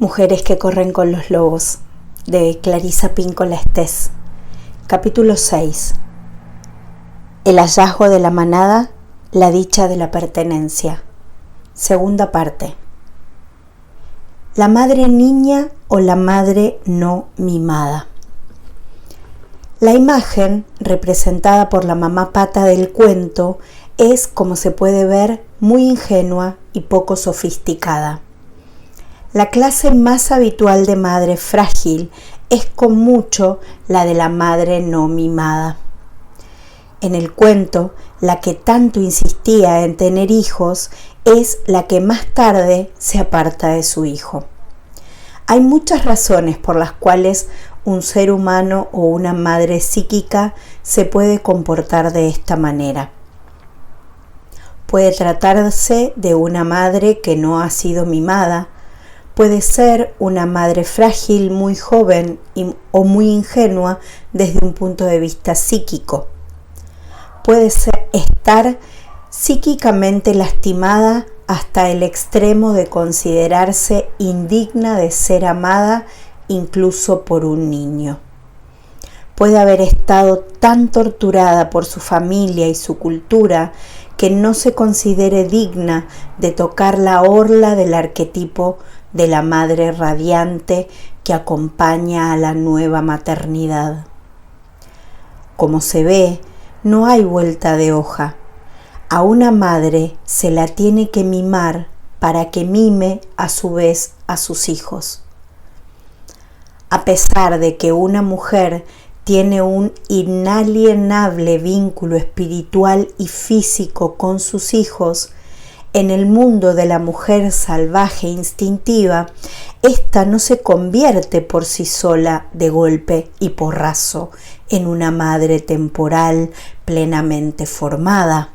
Mujeres que corren con los lobos, de Clarisa Pinkola Estés. Capítulo 6. El hallazgo de la manada, la dicha de la pertenencia. Segunda parte. La madre niña o la madre no mimada. La imagen representada por la mamá pata del cuento es, como se puede ver, muy ingenua y poco sofisticada. La clase más habitual de madre frágil es con mucho la de la madre no mimada. En el cuento, la que tanto insistía en tener hijos es la que más tarde se aparta de su hijo. Hay muchas razones por las cuales un ser humano o una madre psíquica se puede comportar de esta manera. Puede tratarse de una madre que no ha sido mimada, puede ser una madre frágil, muy joven o muy ingenua desde un punto de vista psíquico. Puede estar psíquicamente lastimada hasta el extremo de considerarse indigna de ser amada incluso por un niño. Puede haber estado tan torturada por su familia y su cultura que no se considere digna de tocar la orla del arquetipo de la madre radiante que acompaña a la nueva maternidad. Como se ve, no hay vuelta de hoja. A una madre se la tiene que mimar para que mime a su vez a sus hijos. A pesar de que una mujer tiene un inalienable vínculo espiritual y físico con sus hijos, en el mundo de la mujer salvaje e instintiva, ésta no se convierte por sí sola de golpe y porrazo en una madre temporal plenamente formada.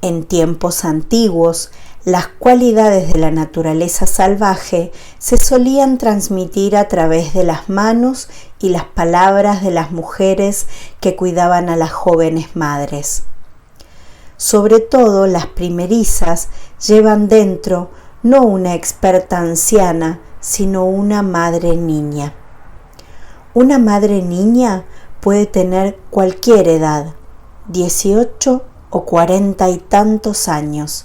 En tiempos antiguos, las cualidades de la naturaleza salvaje se solían transmitir a través de las manos y las palabras de las mujeres que cuidaban a las jóvenes madres. Sobre todo las primerizas llevan dentro no una experta anciana, sino una madre niña. Una madre niña puede tener cualquier edad, 18 o 40 y tantos años,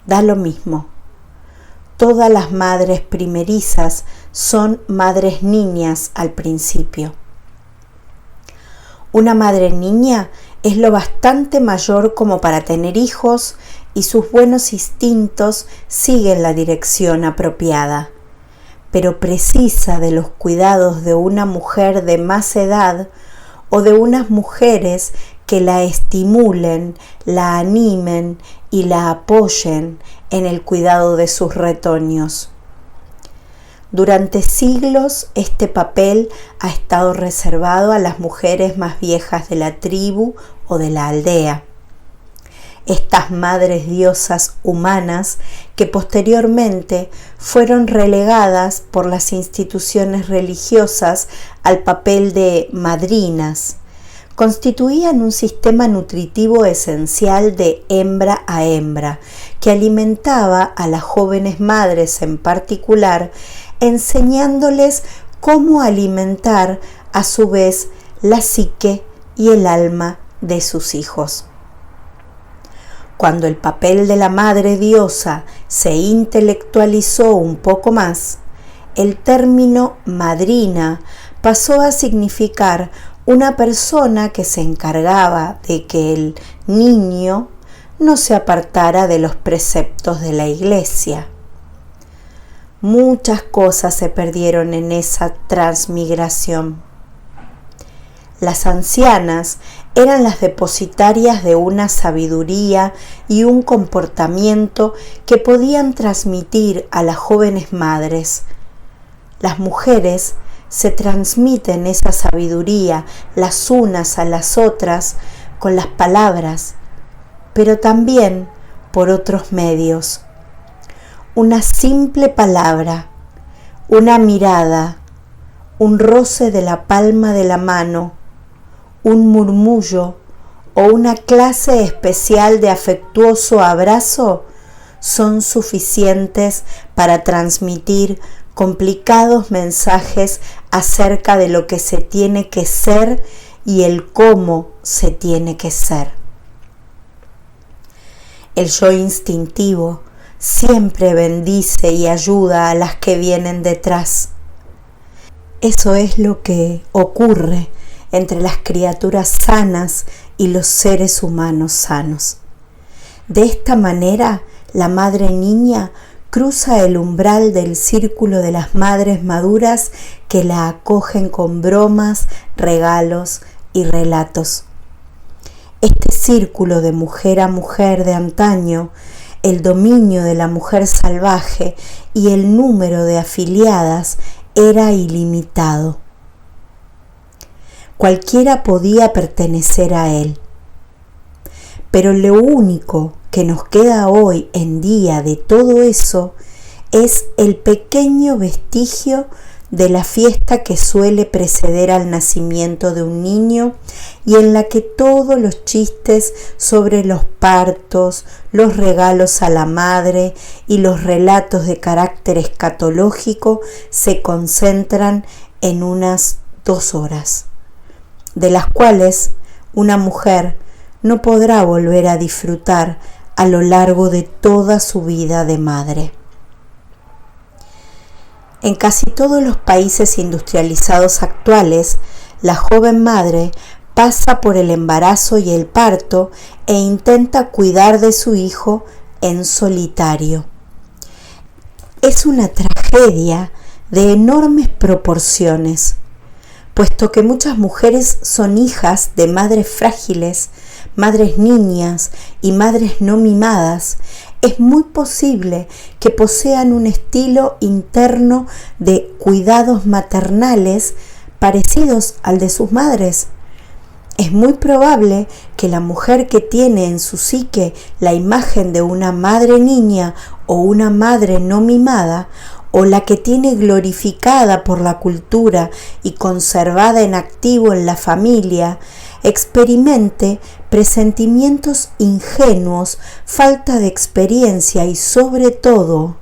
da lo mismo. Todas las madres primerizas son madres niñas al principio. Una madre niña es lo bastante mayor como para tener hijos y sus buenos instintos siguen la dirección apropiada, pero precisa de los cuidados de una mujer de más edad o de unas mujeres que la estimulen, la animen y la apoyen en el cuidado de sus retoños. Durante siglos este papel ha estado reservado a las mujeres más viejas de la tribu o de la aldea. Estas madres diosas humanas que posteriormente fueron relegadas por las instituciones religiosas al papel de madrinas, constituían un sistema nutritivo esencial de hembra a hembra que alimentaba a las jóvenes madres en particular, enseñándoles cómo alimentar a su vez la psique y el alma de sus hijos. Cuando el papel de la madre diosa se intelectualizó un poco más, el término madrina pasó a significar una persona que se encargaba de que el niño no se apartara de los preceptos de la iglesia. Muchas cosas se perdieron en esa transmigración. Las ancianas eran las depositarias de una sabiduría y un comportamiento que podían transmitir a las jóvenes madres. Las mujeres se transmiten esa sabiduría las unas a las otras con las palabras, pero también por otros medios. Una simple palabra, una mirada, un roce de la palma de la mano, un murmullo o una clase especial de afectuoso abrazo son suficientes para transmitir complicados mensajes acerca de lo que se tiene que ser y el cómo se tiene que ser. El yo instintivo siempre bendice y ayuda a las que vienen detrás. Eso es lo que ocurre entre las criaturas sanas y los seres humanos sanos. De esta manera, la madre niña cruza el umbral del círculo de las madres maduras que la acogen con bromas, regalos y relatos. Este círculo de mujer a mujer de antaño, el dominio de la mujer salvaje y el número de afiliadas era ilimitado. Cualquiera podía pertenecer a él. Pero lo único que nos queda hoy en día de todo eso es el pequeño vestigio de la fiesta que suele preceder al nacimiento de un niño y en la que todos los chistes sobre los partos, los regalos a la madre y los relatos de carácter escatológico se concentran en unas 2 horas, de las cuales una mujer no podrá volver a disfrutar a lo largo de toda su vida de madre. En casi todos los países industrializados actuales, la joven madre pasa por el embarazo y el parto e intenta cuidar de su hijo en solitario. Es una tragedia de enormes proporciones, puesto que muchas mujeres son hijas de madres frágiles, madres niñas y madres no mimadas. Es muy posible que posean un estilo interno de cuidados maternales parecidos al de sus madres. Es muy probable que la mujer que tiene en su psique la imagen de una madre niña o una madre no mimada, o la que tiene glorificada por la cultura y conservada en activo en la familia, experimente presentimientos ingenuos, falta de experiencia y sobre todo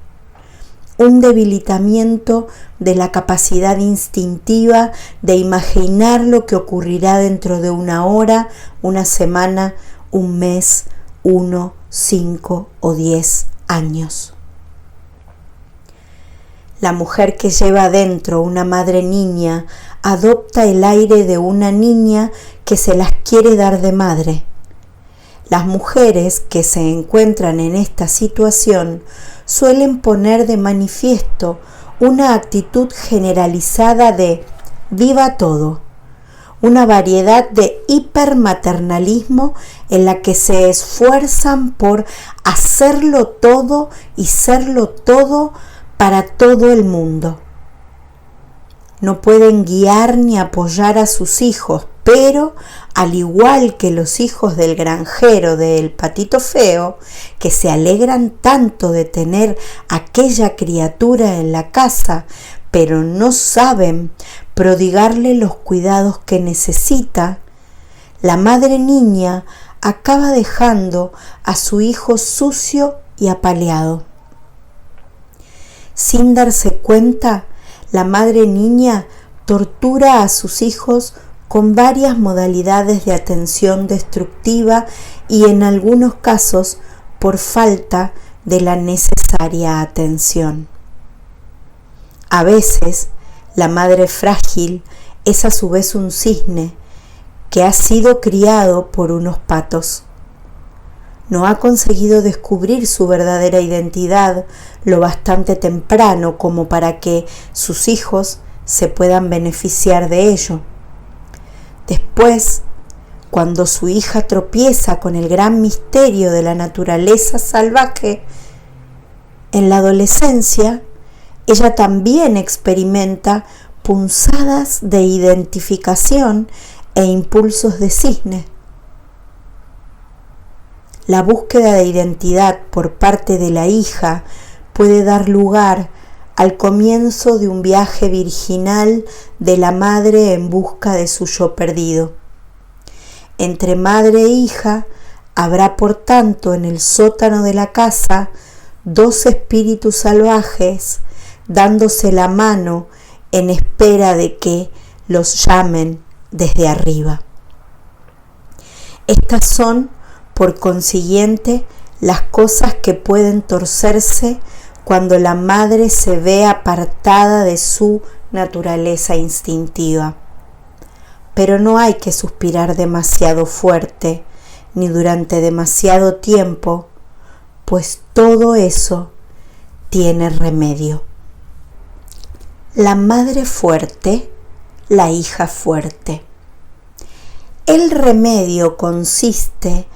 un debilitamiento de la capacidad instintiva de imaginar lo que ocurrirá dentro de 1 hora, 1 semana, 1 mes, 1, 5 o 10 años. La mujer que lleva dentro una madre niña adopta el aire de una niña que se las quiere dar de madre. Las mujeres que se encuentran en esta situación suelen poner de manifiesto una actitud generalizada de viva todo, una variedad de hipermaternalismo en la que se esfuerzan por hacerlo todo y serlo todo para todo el mundo. No pueden guiar ni apoyar a sus hijos, pero al igual que los hijos del granjero del Patito Feo, que se alegran tanto de tener aquella criatura en la casa, pero no saben prodigarle los cuidados que necesita, la madre niña acaba dejando a su hijo sucio y apaleado. Sin darse cuenta, la madre niña tortura a sus hijos con varias modalidades de atención destructiva y en algunos casos por falta de la necesaria atención. A veces, la madre frágil es a su vez un cisne que ha sido criado por unos patos. No ha conseguido descubrir su verdadera identidad lo bastante temprano como para que sus hijos se puedan beneficiar de ello. Después, cuando su hija tropieza con el gran misterio de la naturaleza salvaje, en la adolescencia, ella también experimenta punzadas de identificación e impulsos de cisne. La búsqueda de identidad por parte de la hija puede dar lugar al comienzo de un viaje virginal de la madre en busca de su yo perdido. Entre madre e hija habrá por tanto en el sótano de la casa dos espíritus salvajes dándose la mano en espera de que los llamen desde arriba. Estas son, por consiguiente, las cosas que pueden torcerse cuando la madre se ve apartada de su naturaleza instintiva. Pero no hay que suspirar demasiado fuerte ni durante demasiado tiempo, pues todo eso tiene remedio. La madre fuerte, la hija fuerte. El remedio consiste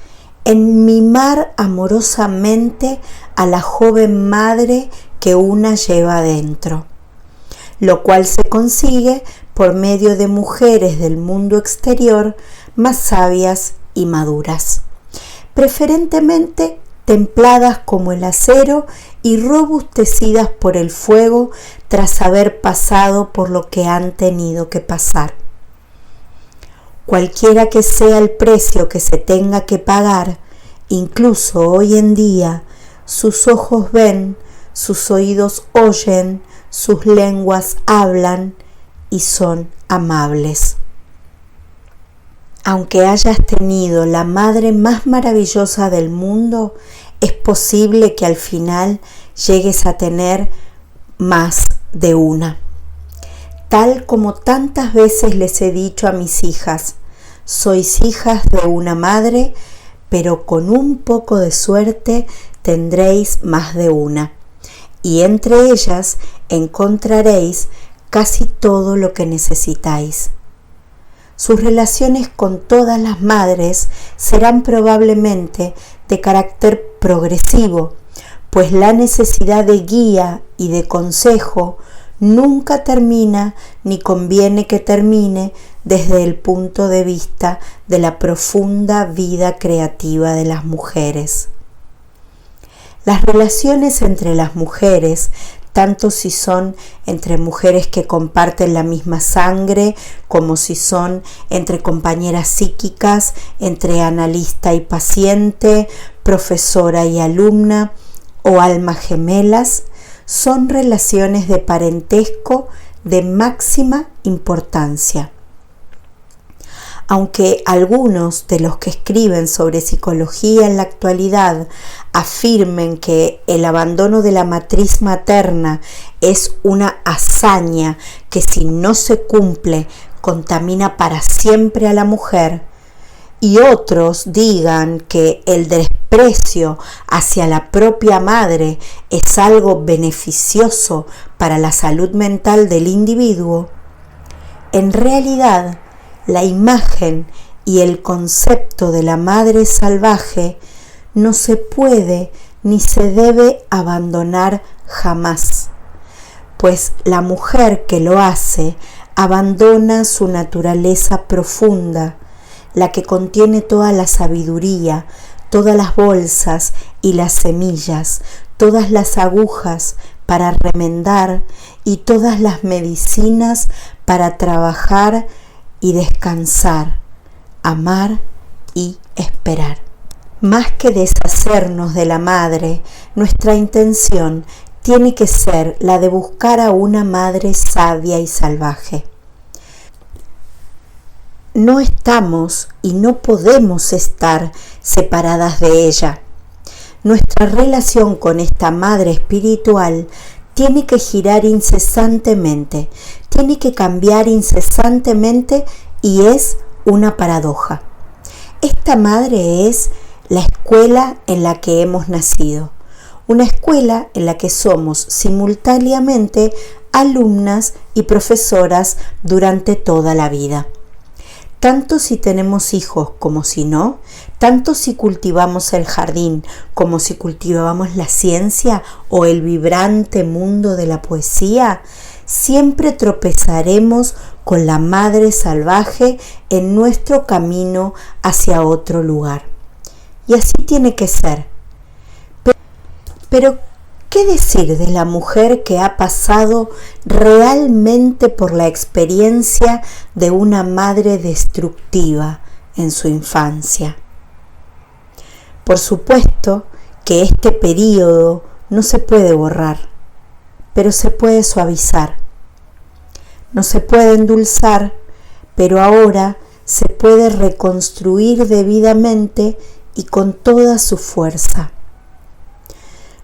en mimar amorosamente a la joven madre que una lleva dentro, lo cual se consigue por medio de mujeres del mundo exterior más sabias y maduras, preferentemente templadas como el acero y robustecidas por el fuego tras haber pasado por lo que han tenido que pasar. Cualquiera que sea el precio que se tenga que pagar, incluso hoy en día, sus ojos ven, sus oídos oyen, sus lenguas hablan y son amables. Aunque hayas tenido la madre más maravillosa del mundo, es posible que al final llegues a tener más de una. Tal como tantas veces les he dicho a mis hijas, sois hijas de una madre, pero con un poco de suerte tendréis más de una, y entre ellas encontraréis casi todo lo que necesitáis. Sus relaciones con todas las madres serán probablemente de carácter progresivo, pues la necesidad de guía y de consejo nunca termina ni conviene que termine desde el punto de vista de la profunda vida creativa de las mujeres. Las relaciones entre las mujeres, tanto si son entre mujeres que comparten la misma sangre, como si son entre compañeras psíquicas, entre analista y paciente, profesora y alumna, o almas gemelas, son relaciones de parentesco de máxima importancia. Aunque algunos de los que escriben sobre psicología en la actualidad afirmen que el abandono de la matriz materna es una hazaña que si no se cumple contamina para siempre a la mujer, y otros digan que el desprecio hacia la propia madre es algo beneficioso para la salud mental del individuo, en realidad la imagen y el concepto de la madre salvaje no se puede ni se debe abandonar jamás, pues la mujer que lo hace abandona su naturaleza profunda, la que contiene toda la sabiduría, todas las bolsas y las semillas, todas las agujas para remendar y todas las medicinas para trabajar y descansar, amar y esperar. Más que deshacernos de la madre, nuestra intención tiene que ser la de buscar a una madre sabia y salvaje. No estamos y no podemos estar separadas de ella. Nuestra relación con esta madre espiritual tiene que girar incesantemente, tiene que cambiar incesantemente y es una paradoja. Esta madre es la escuela en la que hemos nacido, una escuela en la que somos simultáneamente alumnas y profesoras durante toda la vida. Tanto si tenemos hijos como si no, tanto si cultivamos el jardín como si cultivamos la ciencia o el vibrante mundo de la poesía, siempre tropezaremos con la madre salvaje en nuestro camino hacia otro lugar. Y así tiene que ser. Pero, ¿qué decir de la mujer que ha pasado realmente por la experiencia de una madre destructiva en su infancia? Por supuesto que este periodo no se puede borrar, pero se puede suavizar. No se puede endulzar, pero ahora se puede reconstruir debidamente y con toda su fuerza.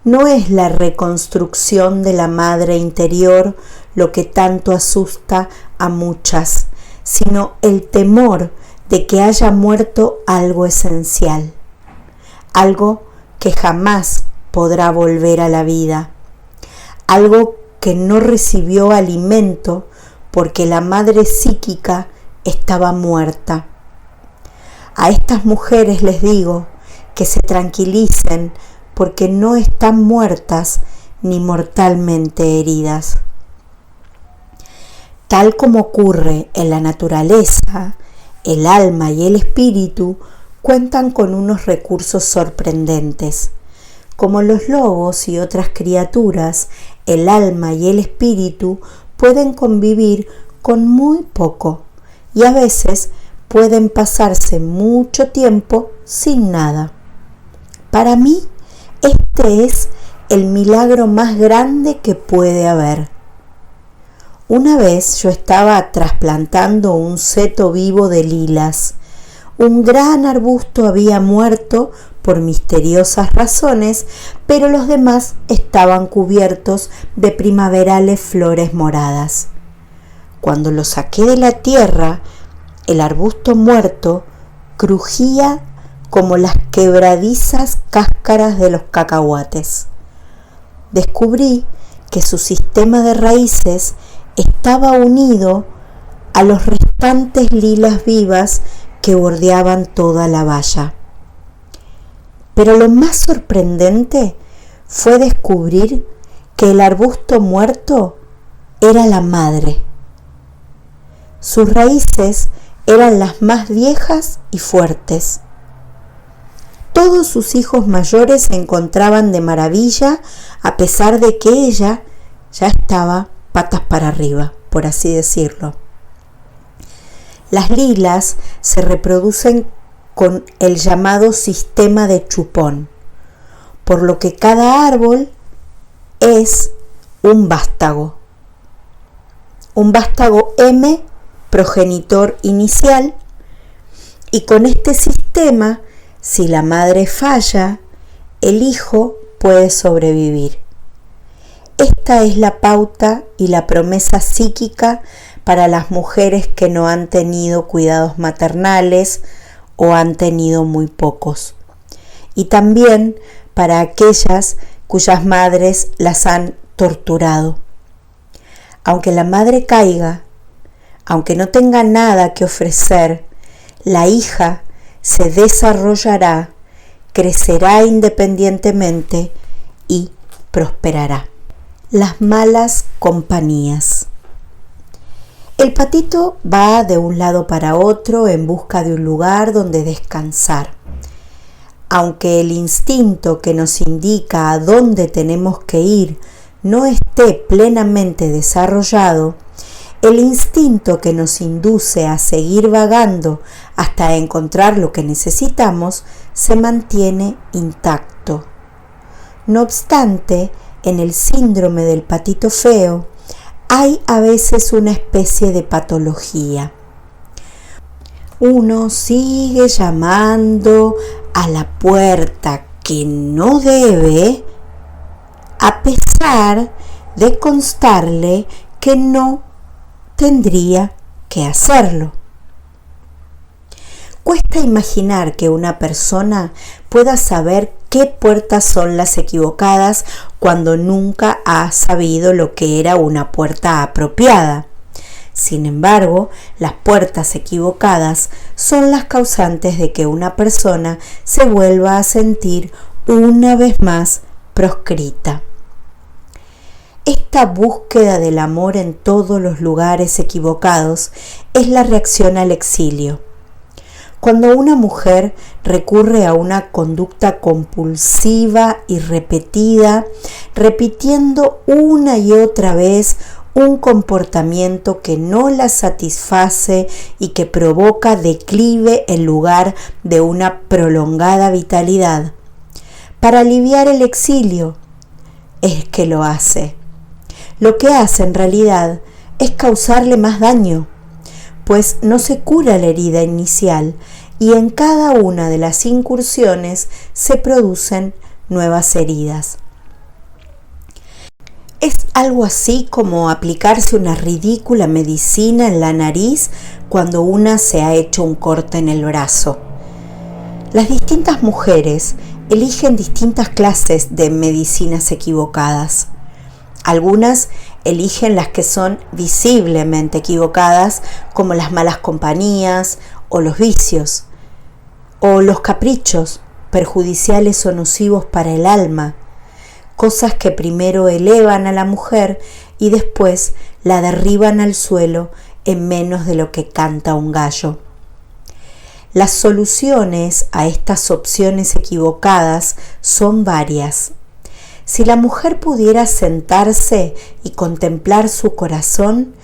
No es la reconstrucción de la madre interior lo que tanto asusta a muchas, sino el temor de que haya muerto algo esencial, algo que jamás podrá volver a la vida, algo que no recibió alimento porque la madre psíquica estaba muerta. A estas mujeres les digo que se tranquilicen porque no están muertas ni mortalmente heridas. Tal como ocurre en la naturaleza, el alma y el espíritu cuentan con unos recursos sorprendentes. Como los lobos y otras criaturas, el alma y el espíritu pueden convivir con muy poco y a veces pueden pasarse mucho tiempo sin nada. Para mí, este es el milagro más grande que puede haber. Una vez yo estaba trasplantando un seto vivo de lilas. Un gran arbusto había muerto por misteriosas razones, pero los demás estaban cubiertos de primaverales flores moradas. Cuando lo saqué de la tierra, el arbusto muerto crujía como las quebradizas cáscaras de los cacahuates. Descubrí que su sistema de raíces estaba unido a los restantes lilas vivas que bordeaban toda la valla. Pero lo más sorprendente fue descubrir que el arbusto muerto era la madre. Sus raíces eran las más viejas y fuertes. Todos sus hijos mayores se encontraban de maravilla a pesar de que ella ya estaba patas para arriba, por así decirlo. Las lilas se reproducen con el llamado sistema de chupón, por lo que cada árbol es un vástago. Un vástago M, progenitor inicial, y con este sistema, si la madre falla, el hijo puede sobrevivir. Esta es la pauta y la promesa psíquica para las mujeres que no han tenido cuidados maternales o han tenido muy pocos. Y también para aquellas cuyas madres las han torturado. Aunque la madre caiga, aunque no tenga nada que ofrecer, la hija se desarrollará, crecerá independientemente y prosperará. Las malas compañías. El patito va de un lado para otro en busca de un lugar donde descansar. Aunque el instinto que nos indica a dónde tenemos que ir no esté plenamente desarrollado, el instinto que nos induce a seguir vagando hasta encontrar lo que necesitamos se mantiene intacto. No obstante, en el síndrome del patito feo hay a veces una especie de patología. Uno sigue llamando a la puerta que no debe, a pesar de constarle que no tendría que hacerlo. Cuesta imaginar que una persona pueda saber qué puertas son las equivocadas cuando nunca ha sabido lo que era una puerta apropiada. Sin embargo, las puertas equivocadas son las causantes de que una persona se vuelva a sentir una vez más proscrita. Esta búsqueda del amor en todos los lugares equivocados es la reacción al exilio. Cuando una mujer recurre a una conducta compulsiva y repetida, repitiendo una y otra vez un comportamiento que no la satisface y que provoca declive en lugar de una prolongada vitalidad. Para aliviar el exilio, es que lo hace. Lo que hace en realidad es causarle más daño, pues no se cura la herida inicial y en cada una de las incursiones se producen nuevas heridas. Es algo así como aplicarse una ridícula medicina en la nariz cuando una se ha hecho un corte en el brazo. Las distintas mujeres eligen distintas clases de medicinas equivocadas. Algunas eligen las que son visiblemente equivocadas, como las malas compañías o los vicios, o los caprichos perjudiciales o nocivos para el alma, cosas que primero elevan a la mujer y después la derriban al suelo en menos de lo que canta un gallo. Las soluciones a estas opciones equivocadas son varias. Si la mujer pudiera sentarse y contemplar su corazón,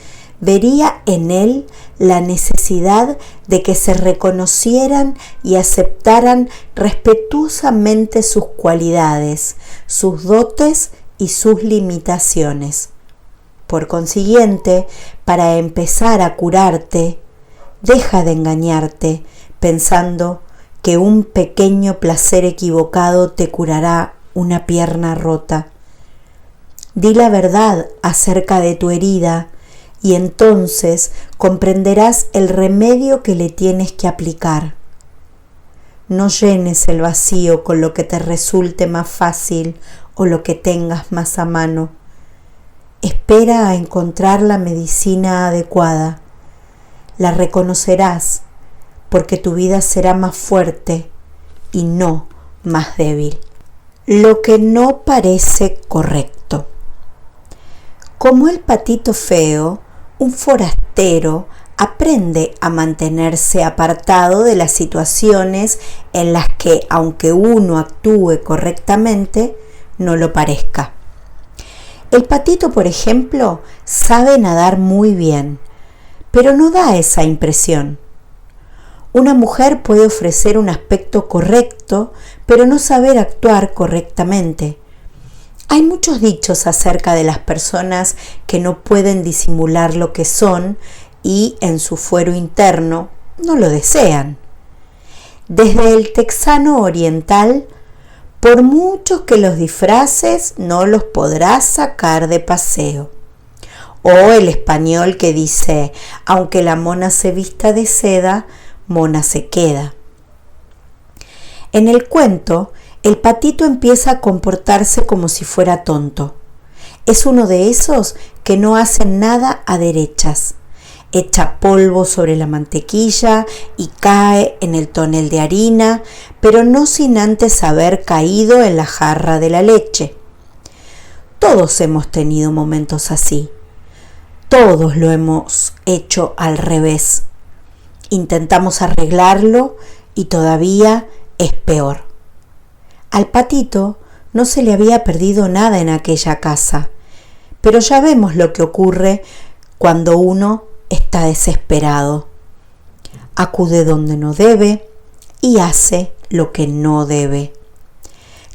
vería en él la necesidad de que se reconocieran y aceptaran respetuosamente sus cualidades, sus dotes y sus limitaciones. Por consiguiente, para empezar a curarte, deja de engañarte pensando que un pequeño placer equivocado te curará una pierna rota. Di la verdad acerca de tu herida y entonces comprenderás el remedio que le tienes que aplicar. No llenes el vacío con lo que te resulte más fácil o lo que tengas más a mano. Espera a encontrar la medicina adecuada. La reconocerás porque tu vida será más fuerte y no más débil. Lo que no parece correcto. Como el patito feo, un forastero aprende a mantenerse apartado de las situaciones en las que, aunque uno actúe correctamente, no lo parezca. El patito, por ejemplo, sabe nadar muy bien, pero no da esa impresión. Una mujer puede ofrecer un aspecto correcto, pero no saber actuar correctamente. Hay muchos dichos acerca de las personas que no pueden disimular lo que son y en su fuero interno no lo desean. Desde el texano oriental, por muchos que los disfraces, no los podrás sacar de paseo. O el español que dice, aunque la mona se vista de seda, mona se queda. En el cuento, el patito empieza a comportarse como si fuera tonto. Es uno de esos que no hacen nada a derechas. Echa polvo sobre la mantequilla y cae en el tonel de harina, pero no sin antes haber caído en la jarra de la leche. Todos hemos tenido momentos así. Todos lo hemos hecho al revés. Intentamos arreglarlo y todavía es peor. Al patito no se le había perdido nada en aquella casa, pero ya vemos lo que ocurre cuando uno está desesperado. Acude donde no debe y hace lo que no debe.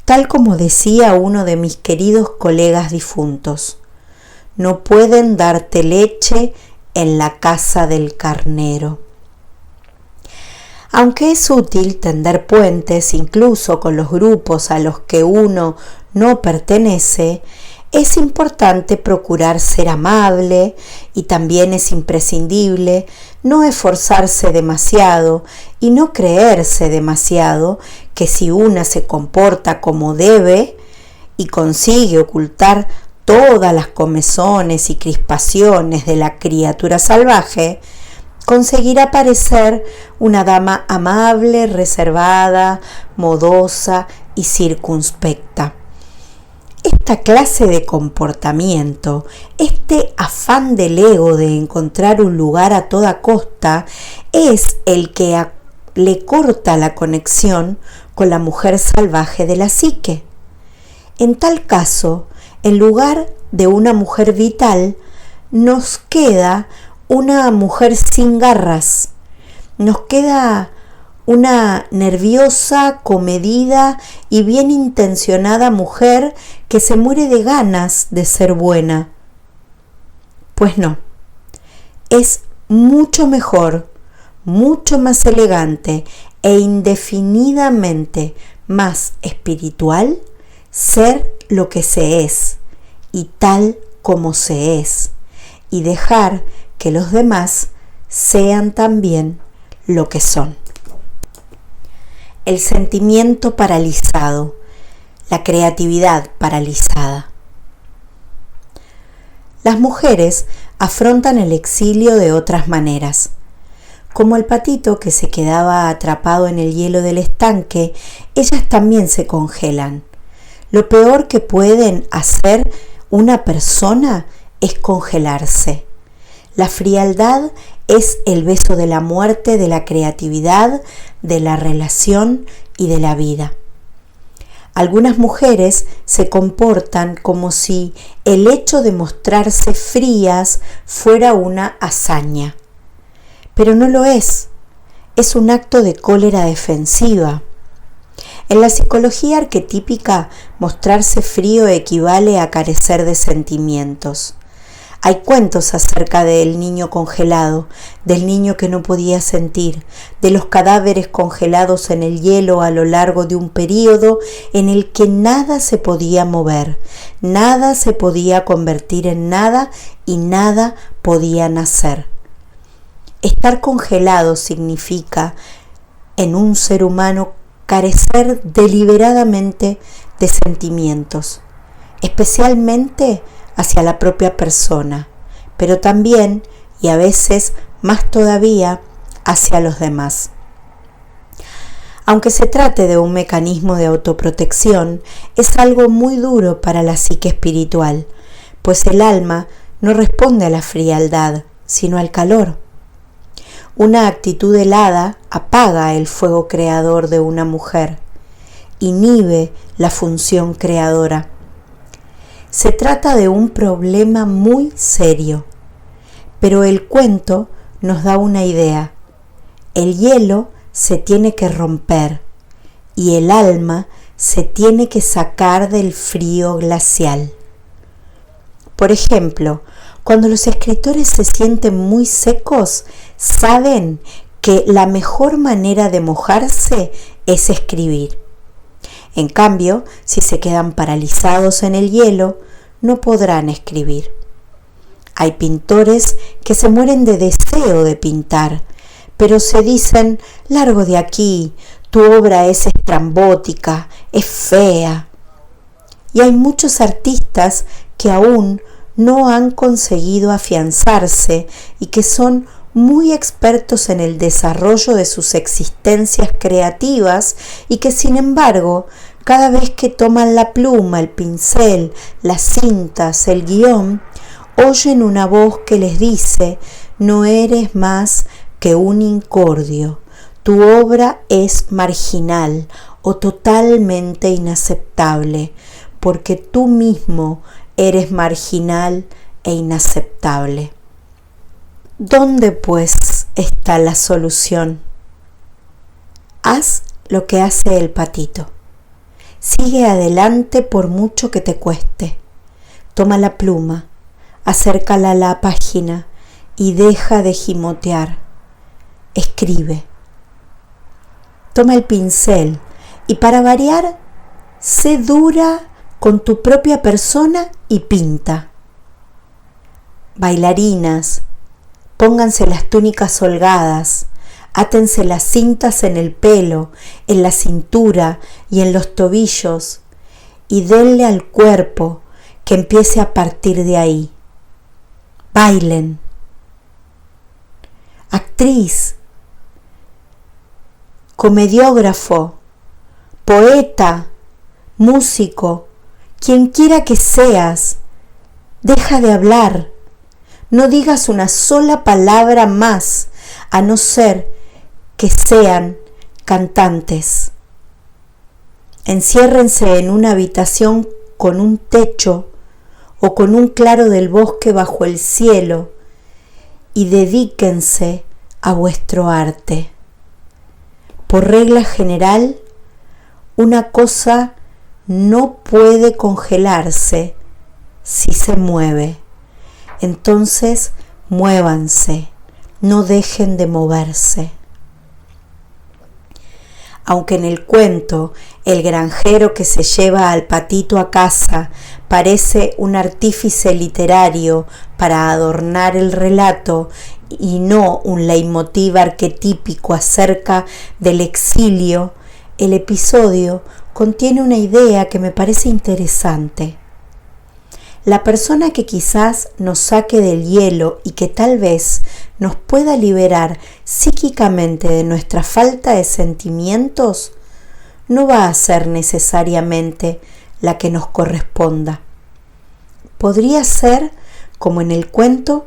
Tal como decía uno de mis queridos colegas difuntos, no pueden darte leche en la casa del carnero. Aunque es útil tender puentes incluso con los grupos a los que uno no pertenece, es importante procurar ser amable y también es imprescindible no esforzarse demasiado y no creerse demasiado que si una se comporta como debe y consigue ocultar todas las comezones y crispaciones de la criatura salvaje, conseguirá parecer una dama amable, reservada, modosa y circunspecta. Esta clase de comportamiento, este afán del ego de encontrar un lugar a toda costa, es el que le corta la conexión con la mujer salvaje de la psique. En tal caso, en lugar de una mujer vital, nos queda una mujer sin garras, nos queda una nerviosa, comedida y bien intencionada mujer que se muere de ganas de ser buena. Pues no, es mucho mejor, mucho más elegante e indefinidamente más espiritual ser lo que se es y tal como se es, y dejar que los demás sean también lo que son. El sentimiento paralizado, la creatividad paralizada. Las mujeres afrontan el exilio de otras maneras. Como el patito que se quedaba atrapado en el hielo del estanque, ellas también se congelan. Lo peor que pueden hacer una persona es congelarse. La frialdad es el beso de la muerte, de la creatividad, de la relación y de la vida. Algunas mujeres se comportan como si el hecho de mostrarse frías fuera una hazaña, pero no lo es. Es un acto de cólera defensiva. En la psicología arquetípica, mostrarse frío equivale a carecer de sentimientos. Hay cuentos acerca del niño congelado, del niño que no podía sentir, de los cadáveres congelados en el hielo a lo largo de un período en el que nada se podía mover, nada se podía convertir en nada y nada podía nacer. Estar congelado significa, en un ser humano, carecer deliberadamente de sentimientos, especialmente hacia la propia persona, pero también, y a veces más todavía, hacia los demás. Aunque se trate de un mecanismo de autoprotección, es algo muy duro para la psique espiritual, pues el alma no responde a la frialdad, sino al calor. Una actitud helada apaga el fuego creador de una mujer, inhibe la función creadora. Se trata de un problema muy serio, pero el cuento nos da una idea. El hielo se tiene que romper y el alma se tiene que sacar del frío glacial. Por ejemplo, cuando los escritores se sienten muy secos, saben que la mejor manera de mojarse es escribir. En cambio, si se quedan paralizados en el hielo, no podrán escribir. Hay pintores que se mueren de deseo de pintar, pero se dicen: largo de aquí, tu obra es estrambótica, es fea. Y hay muchos artistas que aún no han conseguido afianzarse y que son muy expertos en el desarrollo de sus existencias creativas y que, sin embargo, cada vez que toman la pluma, el pincel, las cintas, el guión, oyen una voz que les dice: no eres más que un incordio, tu obra es marginal o totalmente inaceptable, porque tú mismo eres marginal e inaceptable. ¿Dónde, pues, está la solución? Haz lo que hace el patito. Sigue adelante por mucho que te cueste. Toma la pluma, acércala a la página y deja de gimotear. Escribe. Toma el pincel y, para variar, sé dura con tu propia persona y pinta. Bailarinas, pónganse las túnicas holgadas, átense las cintas en el pelo, en la cintura y en los tobillos, y denle al cuerpo que empiece a partir de ahí. Bailen. Actriz, comediógrafo, poeta, músico, quien quiera que seas, deja de hablar. No digas una sola palabra más, a no ser que sean cantantes. Enciérrense en una habitación con un techo o con un claro del bosque bajo el cielo y dedíquense a vuestro arte. Por regla general, una cosa no puede congelarse si se mueve. Entonces, muévanse, no dejen de moverse. Aunque en el cuento el granjero que se lleva al patito a casa parece un artífice literario para adornar el relato y no un leitmotiv arquetípico acerca del exilio, el episodio contiene una idea que me parece interesante. La persona que quizás nos saque del hielo y que tal vez nos pueda liberar psíquicamente de nuestra falta de sentimientos, no va a ser necesariamente la que nos corresponda. Podría ser, como en el cuento,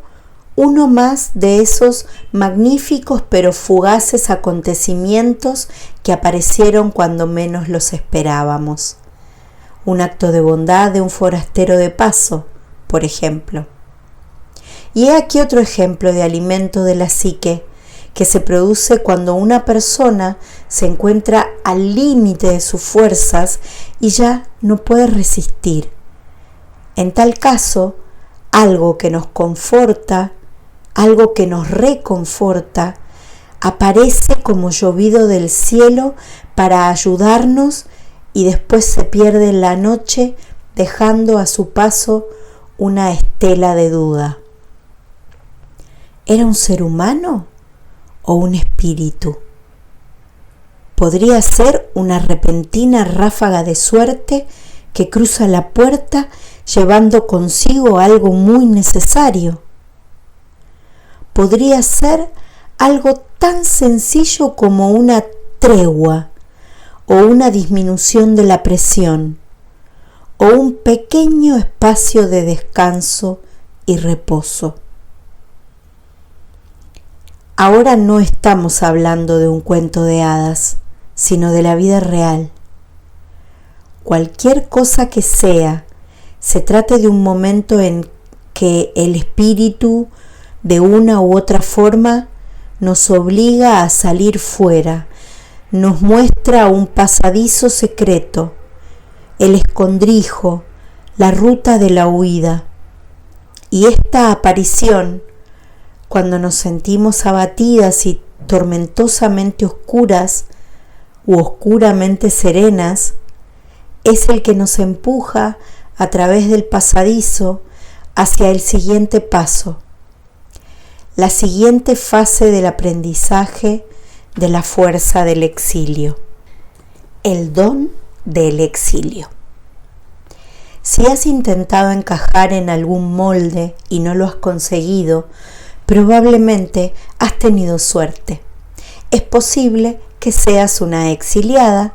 uno más de esos magníficos pero fugaces acontecimientos que aparecieron cuando menos los esperábamos. Un acto de bondad de un forastero de paso, por ejemplo. Y he aquí otro ejemplo de alimento de la psique que se produce cuando una persona se encuentra al límite de sus fuerzas y ya no puede resistir. En tal caso, algo que nos conforta, algo que nos reconforta, aparece como llovido del cielo para ayudarnos y después se pierde en la noche dejando a su paso una estela de duda. ¿Era un ser humano o un espíritu? Podría ser una repentina ráfaga de suerte que cruza la puerta llevando consigo algo muy necesario. Podría ser algo tan sencillo como una tregua o una disminución de la presión o un pequeño espacio de descanso y reposo. Ahora no estamos hablando de un cuento de hadas, sino de la vida real. Cualquier cosa que sea, se trate de un momento en que el espíritu, de una u otra forma, nos obliga a salir fuera, nos muestra un pasadizo secreto, el escondrijo, la ruta de la huida. Y esta aparición, cuando nos sentimos abatidas y tormentosamente oscuras u oscuramente serenas, es el que nos empuja a través del pasadizo hacia el siguiente paso, la siguiente fase del aprendizaje de la fuerza del exilio, el don del exilio. Si has intentado encajar en algún molde y no lo has conseguido, probablemente has tenido suerte. Es posible que seas una exiliada,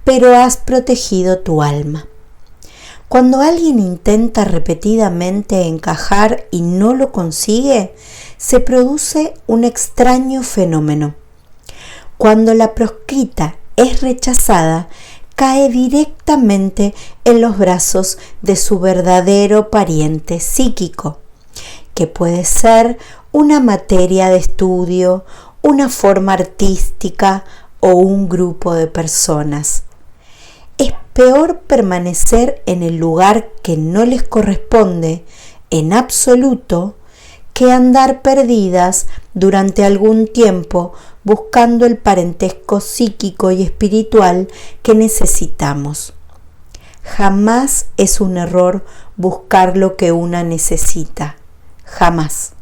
pero has protegido tu alma. Cuando alguien intenta repetidamente encajar y no lo consigue, se produce un extraño fenómeno. Cuando la proscrita es rechazada, cae directamente en los brazos de su verdadero pariente psíquico, que puede ser una materia de estudio, una forma artística o un grupo de personas. Es peor permanecer en el lugar que no les corresponde en absoluto que andar perdidas durante algún tiempo buscando el parentesco psíquico y espiritual que necesitamos. Jamás es un error buscar lo que una necesita. Jamás.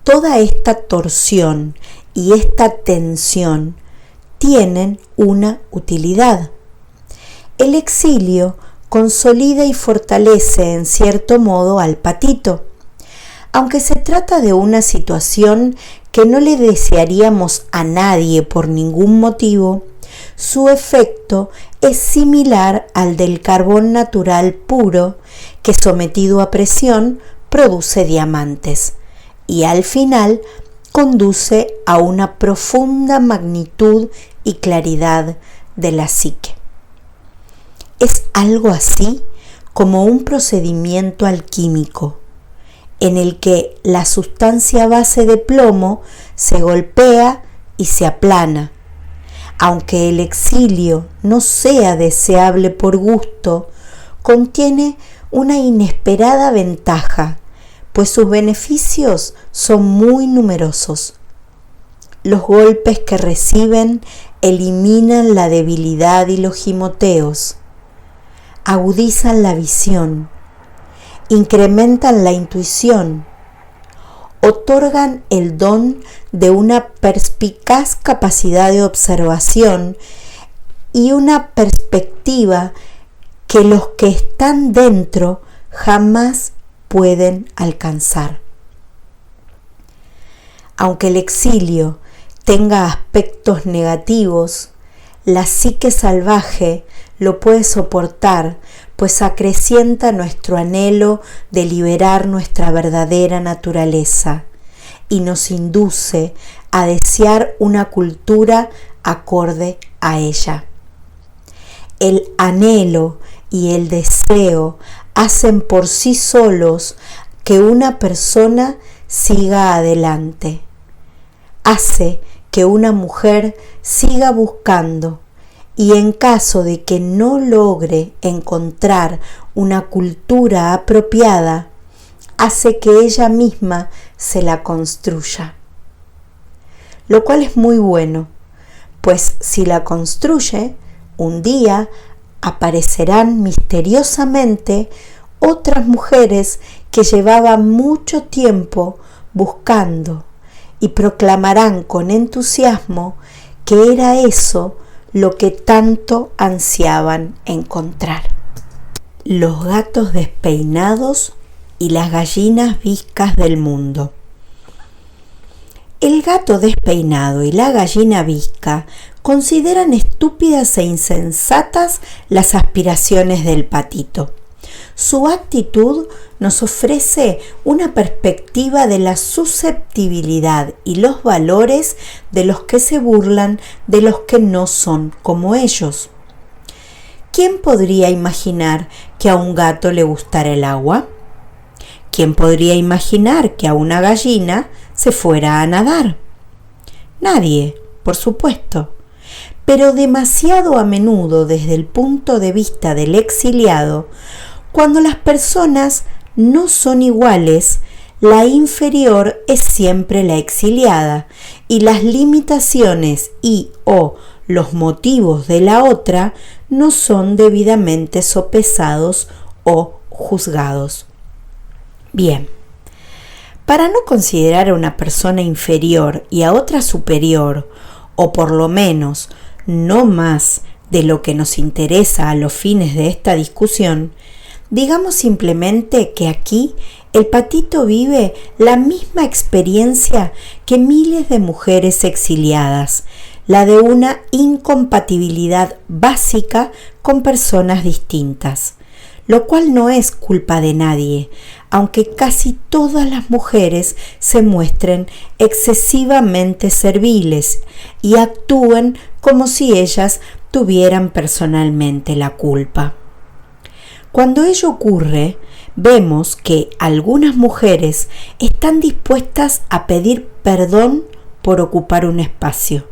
Toda esta torsión y esta tensión tienen una utilidad. El exilio consolida y fortalece en cierto modo al patito. Aunque se trata de una situación que no le desearíamos a nadie por ningún motivo, su efecto es similar al del carbón natural puro que sometido a presión produce diamantes y al final conduce a una profunda magnitud y claridad de la psique. Es algo así como un procedimiento alquímico en el que la sustancia base de plomo se golpea y se aplana. Aunque el exilio no sea deseable por gusto, contiene una inesperada ventaja, pues sus beneficios son muy numerosos. Los golpes que reciben eliminan la debilidad y los gimoteos, agudizan la visión, incrementan la intuición, otorgan el don de una perspicaz capacidad de observación y una perspectiva que los que están dentro jamás pueden alcanzar. Aunque el exilio tenga aspectos negativos, la psique salvaje lo puede soportar, pues acrecienta nuestro anhelo de liberar nuestra verdadera naturaleza y nos induce a desear una cultura acorde a ella. El anhelo y el deseo hacen por sí solos que una persona siga adelante. Hace que una mujer siga buscando, y en caso de que no logre encontrar una cultura apropiada, hace que ella misma se la construya. Lo cual es muy bueno, pues si la construye, un día aparecerán misteriosamente otras mujeres que llevaban mucho tiempo buscando y proclamarán con entusiasmo que era eso lo que tanto ansiaban encontrar. Los gatos despeinados y las gallinas viscas del mundo. El gato despeinado y la gallina visca consideran estúpidas e insensatas las aspiraciones del patito. Su actitud nos ofrece una perspectiva de la susceptibilidad y los valores de los que se burlan de los que no son como ellos. ¿Quién podría imaginar que a un gato le gustara el agua? ¿Quién podría imaginar que a una gallina se fuera a nadar? Nadie, por supuesto. Pero demasiado a menudo desde el punto de vista del exiliado, cuando las personas no son iguales, la inferior es siempre la exiliada y las limitaciones o los motivos de la otra no son debidamente sopesados o juzgados. Bien, para no considerar a una persona inferior y a otra superior, o por lo menos no más de lo que nos interesa a los fines de esta discusión, digamos simplemente que aquí el patito vive la misma experiencia que miles de mujeres exiliadas, la de una incompatibilidad básica con personas distintas, lo cual no es culpa de nadie, aunque casi todas las mujeres se muestren excesivamente serviles y actúen como si ellas tuvieran personalmente la culpa. Cuando ello ocurre, vemos que algunas mujeres están dispuestas a pedir perdón por ocupar un espacio.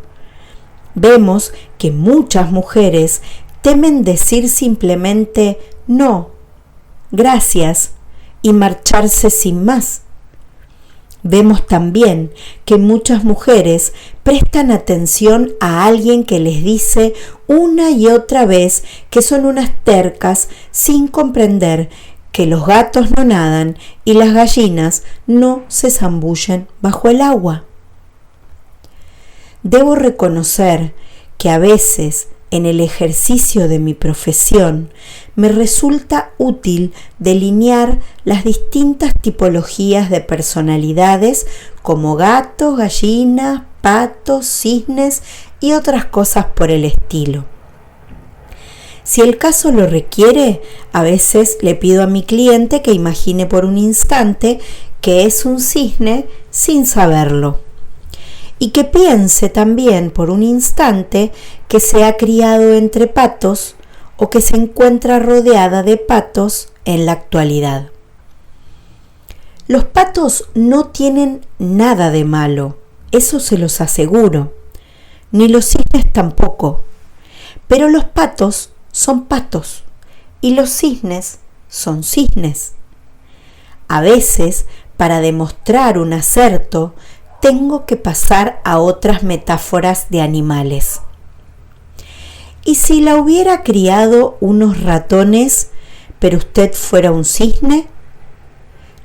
Vemos que muchas mujeres temen decir simplemente no, gracias, y marcharse sin más. Vemos también que muchas mujeres prestan atención a alguien que les dice una y otra vez que son unas tercas sin comprender que los gatos no nadan y las gallinas no se zambullen bajo el agua. Debo reconocer que a veces en el ejercicio de mi profesión me resulta útil delinear las distintas tipologías de personalidades como gatos, gallinas, patos, cisnes y otras cosas por el estilo. Si el caso lo requiere, a veces le pido a mi cliente que imagine por un instante que es un cisne sin saberlo. Y que piense también por un instante que se ha criado entre patos o que se encuentra rodeada de patos en la actualidad. Los patos no tienen nada de malo, eso se los aseguro. ni los cisnes tampoco, pero los patos son patos y los cisnes son cisnes. A veces, para demostrar un acerto, tengo que pasar a otras metáforas de animales. ¿Y si la hubiera criado unos ratones, pero usted fuera un cisne?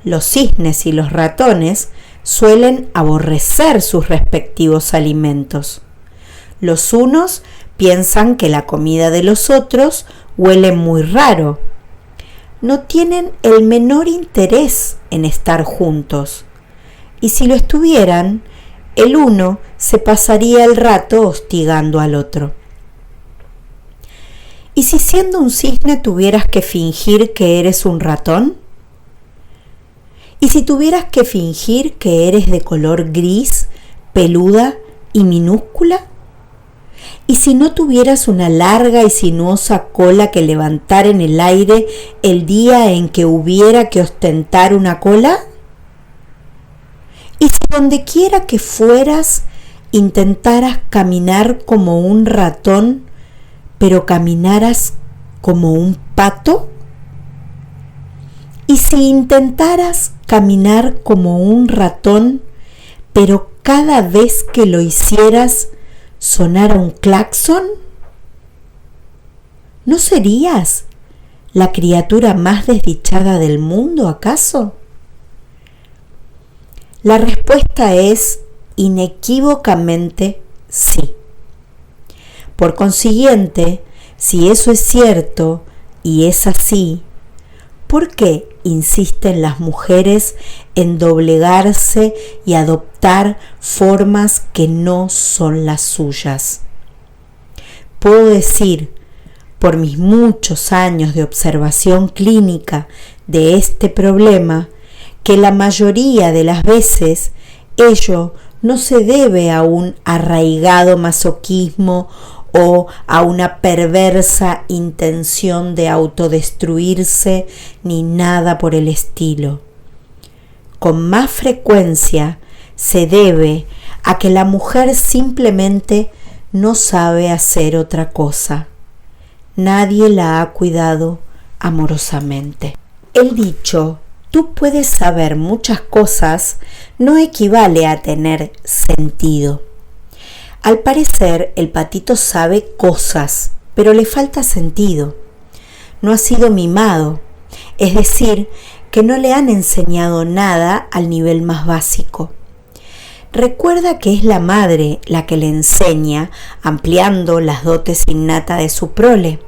Los cisnes y los ratones suelen aborrecer sus respectivos alimentos. Los unos piensan que la comida de los otros huele muy raro. No tienen el menor interés en estar juntos. Y si lo estuvieran, el uno se pasaría el rato hostigando al otro. ¿Y si siendo un cisne tuvieras que fingir que eres un ratón? ¿Y si tuvieras que fingir que eres de color gris, peluda y minúscula? ¿Y si no tuvieras una larga y sinuosa cola que levantar en el aire el día en que hubiera que ostentar una cola? ¿Y si donde quiera que fueras intentaras caminar como un ratón, pero caminaras como un pato? ¿Y si intentaras caminar como un ratón, pero cada vez que lo hicieras sonara un claxon? ¿No serías la criatura más desdichada del mundo, acaso? La respuesta es inequívocamente sí. Por consiguiente, si eso es cierto y es así, ¿por qué insisten las mujeres en doblegarse y adoptar formas que no son las suyas? Puedo decir, por mis muchos años de observación clínica de este problema, que la mayoría de las veces ello no se debe a un arraigado masoquismo o a una perversa intención de autodestruirse ni nada por el estilo. Con más frecuencia se debe a que la mujer simplemente no sabe hacer otra cosa. Nadie la ha cuidado amorosamente. El dicho "tú puedes saber muchas cosas" no equivale a tener sentido. Al parecer, el patito sabe cosas, pero le falta sentido. No ha sido mimado, es decir, que no le han enseñado nada al nivel más básico. Recuerda que es la madre la que le enseña, ampliando las dotes innatas de su prole.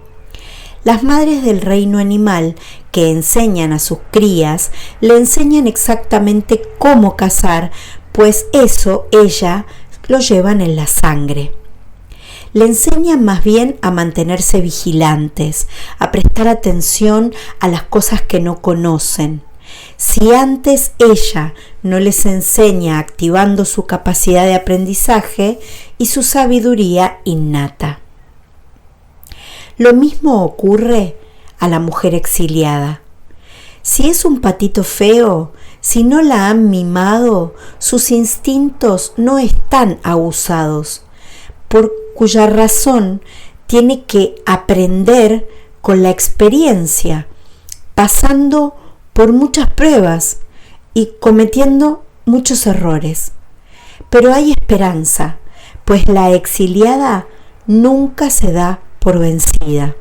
Las madres del reino animal que enseñan a sus crías le enseñan exactamente cómo cazar, pues eso ella lo llevan en la sangre. Le enseñan más bien a mantenerse vigilantes, a prestar atención a las cosas que no conocen. Si antes ella no les enseña activando su capacidad de aprendizaje y su sabiduría innata. Lo mismo ocurre a la mujer exiliada. Si es un patito feo, si no la han mimado, sus instintos no están aguzados, por cuya razón tiene que aprender con la experiencia, pasando por muchas pruebas y cometiendo muchos errores. Pero hay esperanza, pues la exiliada nunca se da por vencida.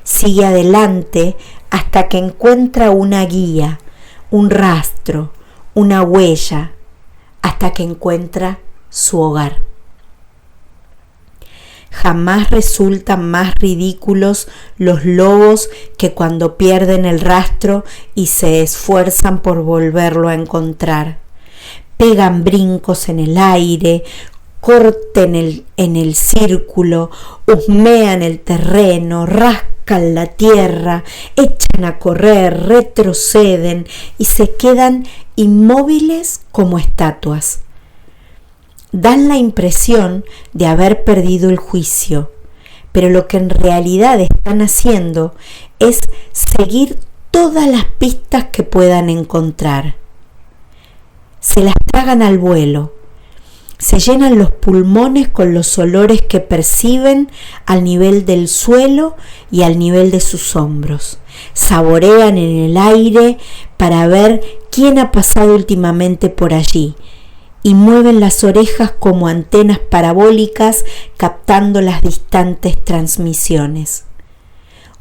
Sigue adelante hasta que encuentra una guía, un rastro, una huella, hasta que encuentra su hogar. Jamás resultan más ridículos los lobos que cuando pierden el rastro y se esfuerzan por volverlo a encontrar. Pegan brincos en el aire, corten en el círculo, husmean el terreno, rascan la tierra, echan a correr, retroceden y se quedan inmóviles como estatuas. Dan la impresión de haber perdido el juicio, pero lo que en realidad están haciendo es seguir todas las pistas que puedan encontrar. Se las tragan al vuelo. Se llenan los pulmones con los olores que perciben al nivel del suelo y al nivel de sus hombros. Saborean en el aire para ver quién ha pasado últimamente por allí y mueven las orejas como antenas parabólicas captando las distantes transmisiones.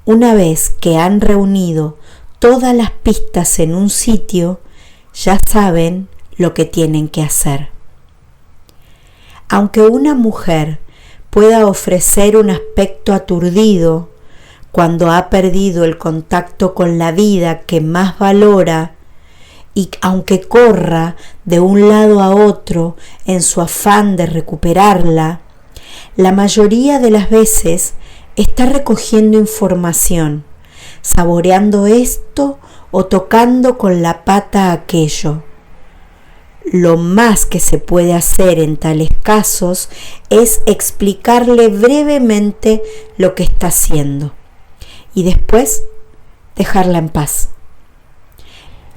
Una vez que han reunido todas las pistas en un sitio, ya saben lo que tienen que hacer. Aunque una mujer pueda ofrecer un aspecto aturdido cuando ha perdido el contacto con la vida que más valora, y aunque corra de un lado a otro en su afán de recuperarla, la mayoría de las veces está recogiendo información, saboreando esto o tocando con la pata aquello. Lo más que se puede hacer en tales casos es explicarle brevemente lo que está haciendo y después dejarla en paz.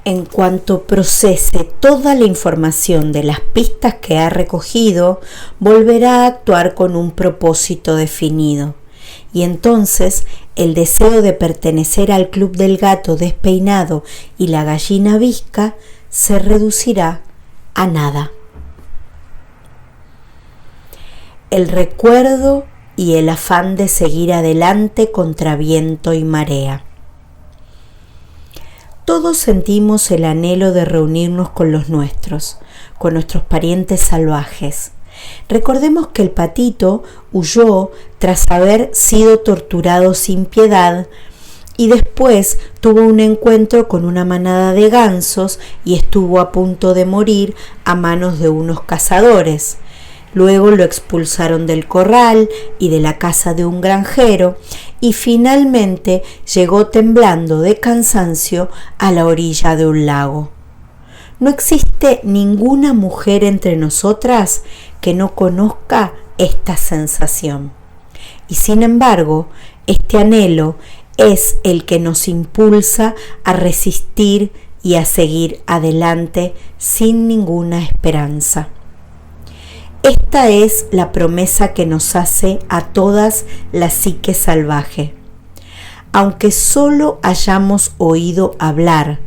En cuanto procese toda la información de las pistas que ha recogido, volverá a actuar con un propósito definido. Y entonces el deseo de pertenecer al club del gato despeinado y la gallina visca se reducirá a nada. El recuerdo y el afán de seguir adelante contra viento y marea. Todos sentimos el anhelo de reunirnos con los nuestros, con nuestros parientes salvajes. Recordemos que el patito huyó tras haber sido torturado sin piedad y después tuvo un encuentro con una manada de gansos y estuvo a punto de morir a manos de unos cazadores. Luego lo expulsaron del corral y de la casa de un granjero y finalmente llegó temblando de cansancio a la orilla de un lago. No existe ninguna mujer entre nosotras que no conozca esta sensación. Y sin embargo, este anhelo es el que nos impulsa a resistir y a seguir adelante sin ninguna esperanza. Esta es la promesa que nos hace a todas la psique salvaje. Aunque solo hayamos oído hablar,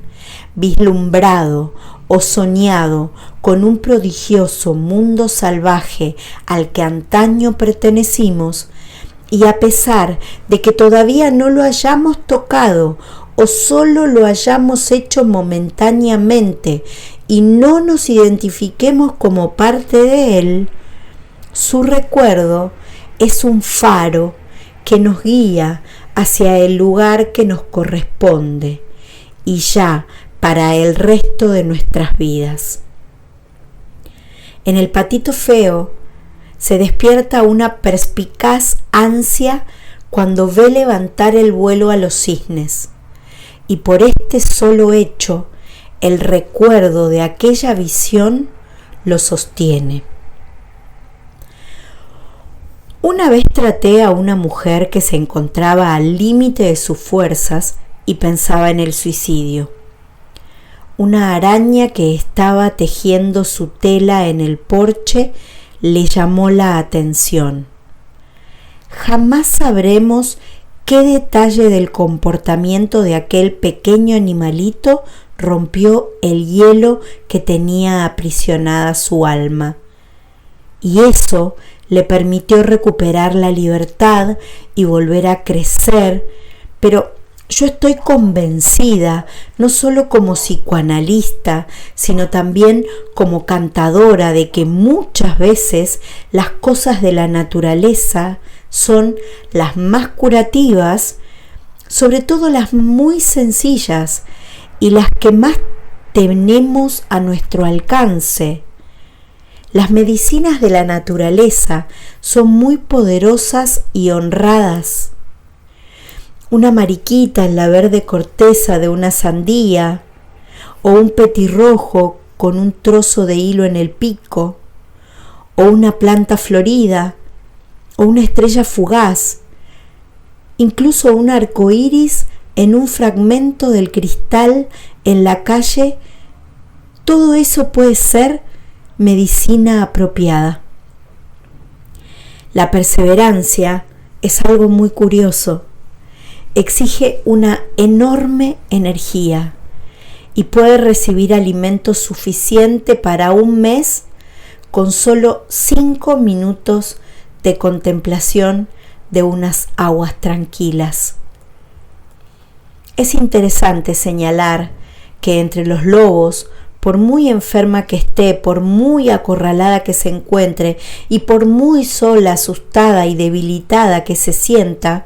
vislumbrado o soñado con un prodigioso mundo salvaje al que antaño pertenecimos, y a pesar de que todavía no lo hayamos tocado o solo lo hayamos hecho momentáneamente y no nos identifiquemos como parte de él, su recuerdo es un faro que nos guía hacia el lugar que nos corresponde y ya para el resto de nuestras vidas. En el patito feo se despierta una perspicaz ansia cuando ve levantar el vuelo a los cisnes, y por este solo hecho el recuerdo de aquella visión lo sostiene. Una vez traté a una mujer que se encontraba al límite de sus fuerzas y pensaba en el suicidio. Una araña que estaba tejiendo su tela en el porche le llamó la atención. Jamás sabremos qué detalle del comportamiento de aquel pequeño animalito rompió el hielo que tenía aprisionada su alma, y eso le permitió recuperar la libertad y volver a crecer, pero yo estoy convencida, no solo como psicoanalista, sino también como cantadora, de que muchas veces las cosas de la naturaleza son las más curativas, sobre todo las muy sencillas y las que más tenemos a nuestro alcance. Las medicinas de la naturaleza son muy poderosas y honradas. Una mariquita en la verde corteza de una sandía, o un petirrojo con un trozo de hilo en el pico, o una planta florida, o una estrella fugaz, incluso un arco iris en un fragmento del cristal en la calle, todo eso puede ser medicina apropiada. La perseverancia es algo muy curioso. Exige una enorme energía y puede recibir alimento suficiente para un mes con solo 5 minutos de contemplación de unas aguas tranquilas. Es interesante señalar que entre los lobos, por muy enferma que esté, por muy acorralada que se encuentre y por muy sola, asustada y debilitada que se sienta,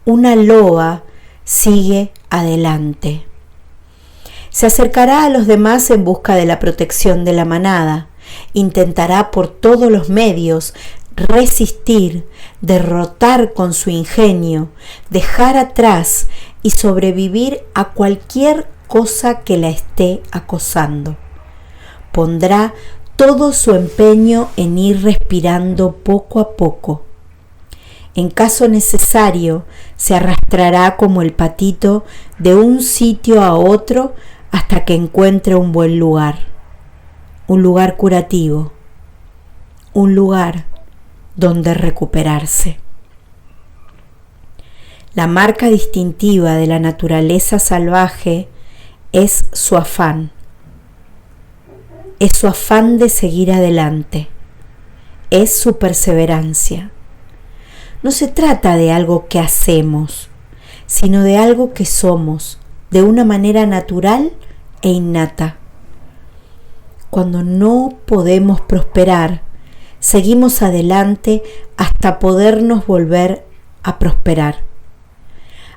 una loba sigue adelante. Se acercará a los demás en busca de la protección de la manada. Intentará por todos los medios resistir, derrotar con su ingenio, dejar atrás y sobrevivir a cualquier cosa que la esté acosando. Pondrá todo su empeño en ir respirando poco a poco. En caso necesario, se arrastrará como el patito de un sitio a otro hasta que encuentre un buen lugar, un lugar curativo, un lugar donde recuperarse. La marca distintiva de la naturaleza salvaje es su afán de seguir adelante, es su perseverancia. No se trata de algo que hacemos, sino de algo que somos, de una manera natural e innata. Cuando no podemos prosperar, seguimos adelante hasta podernos volver a prosperar.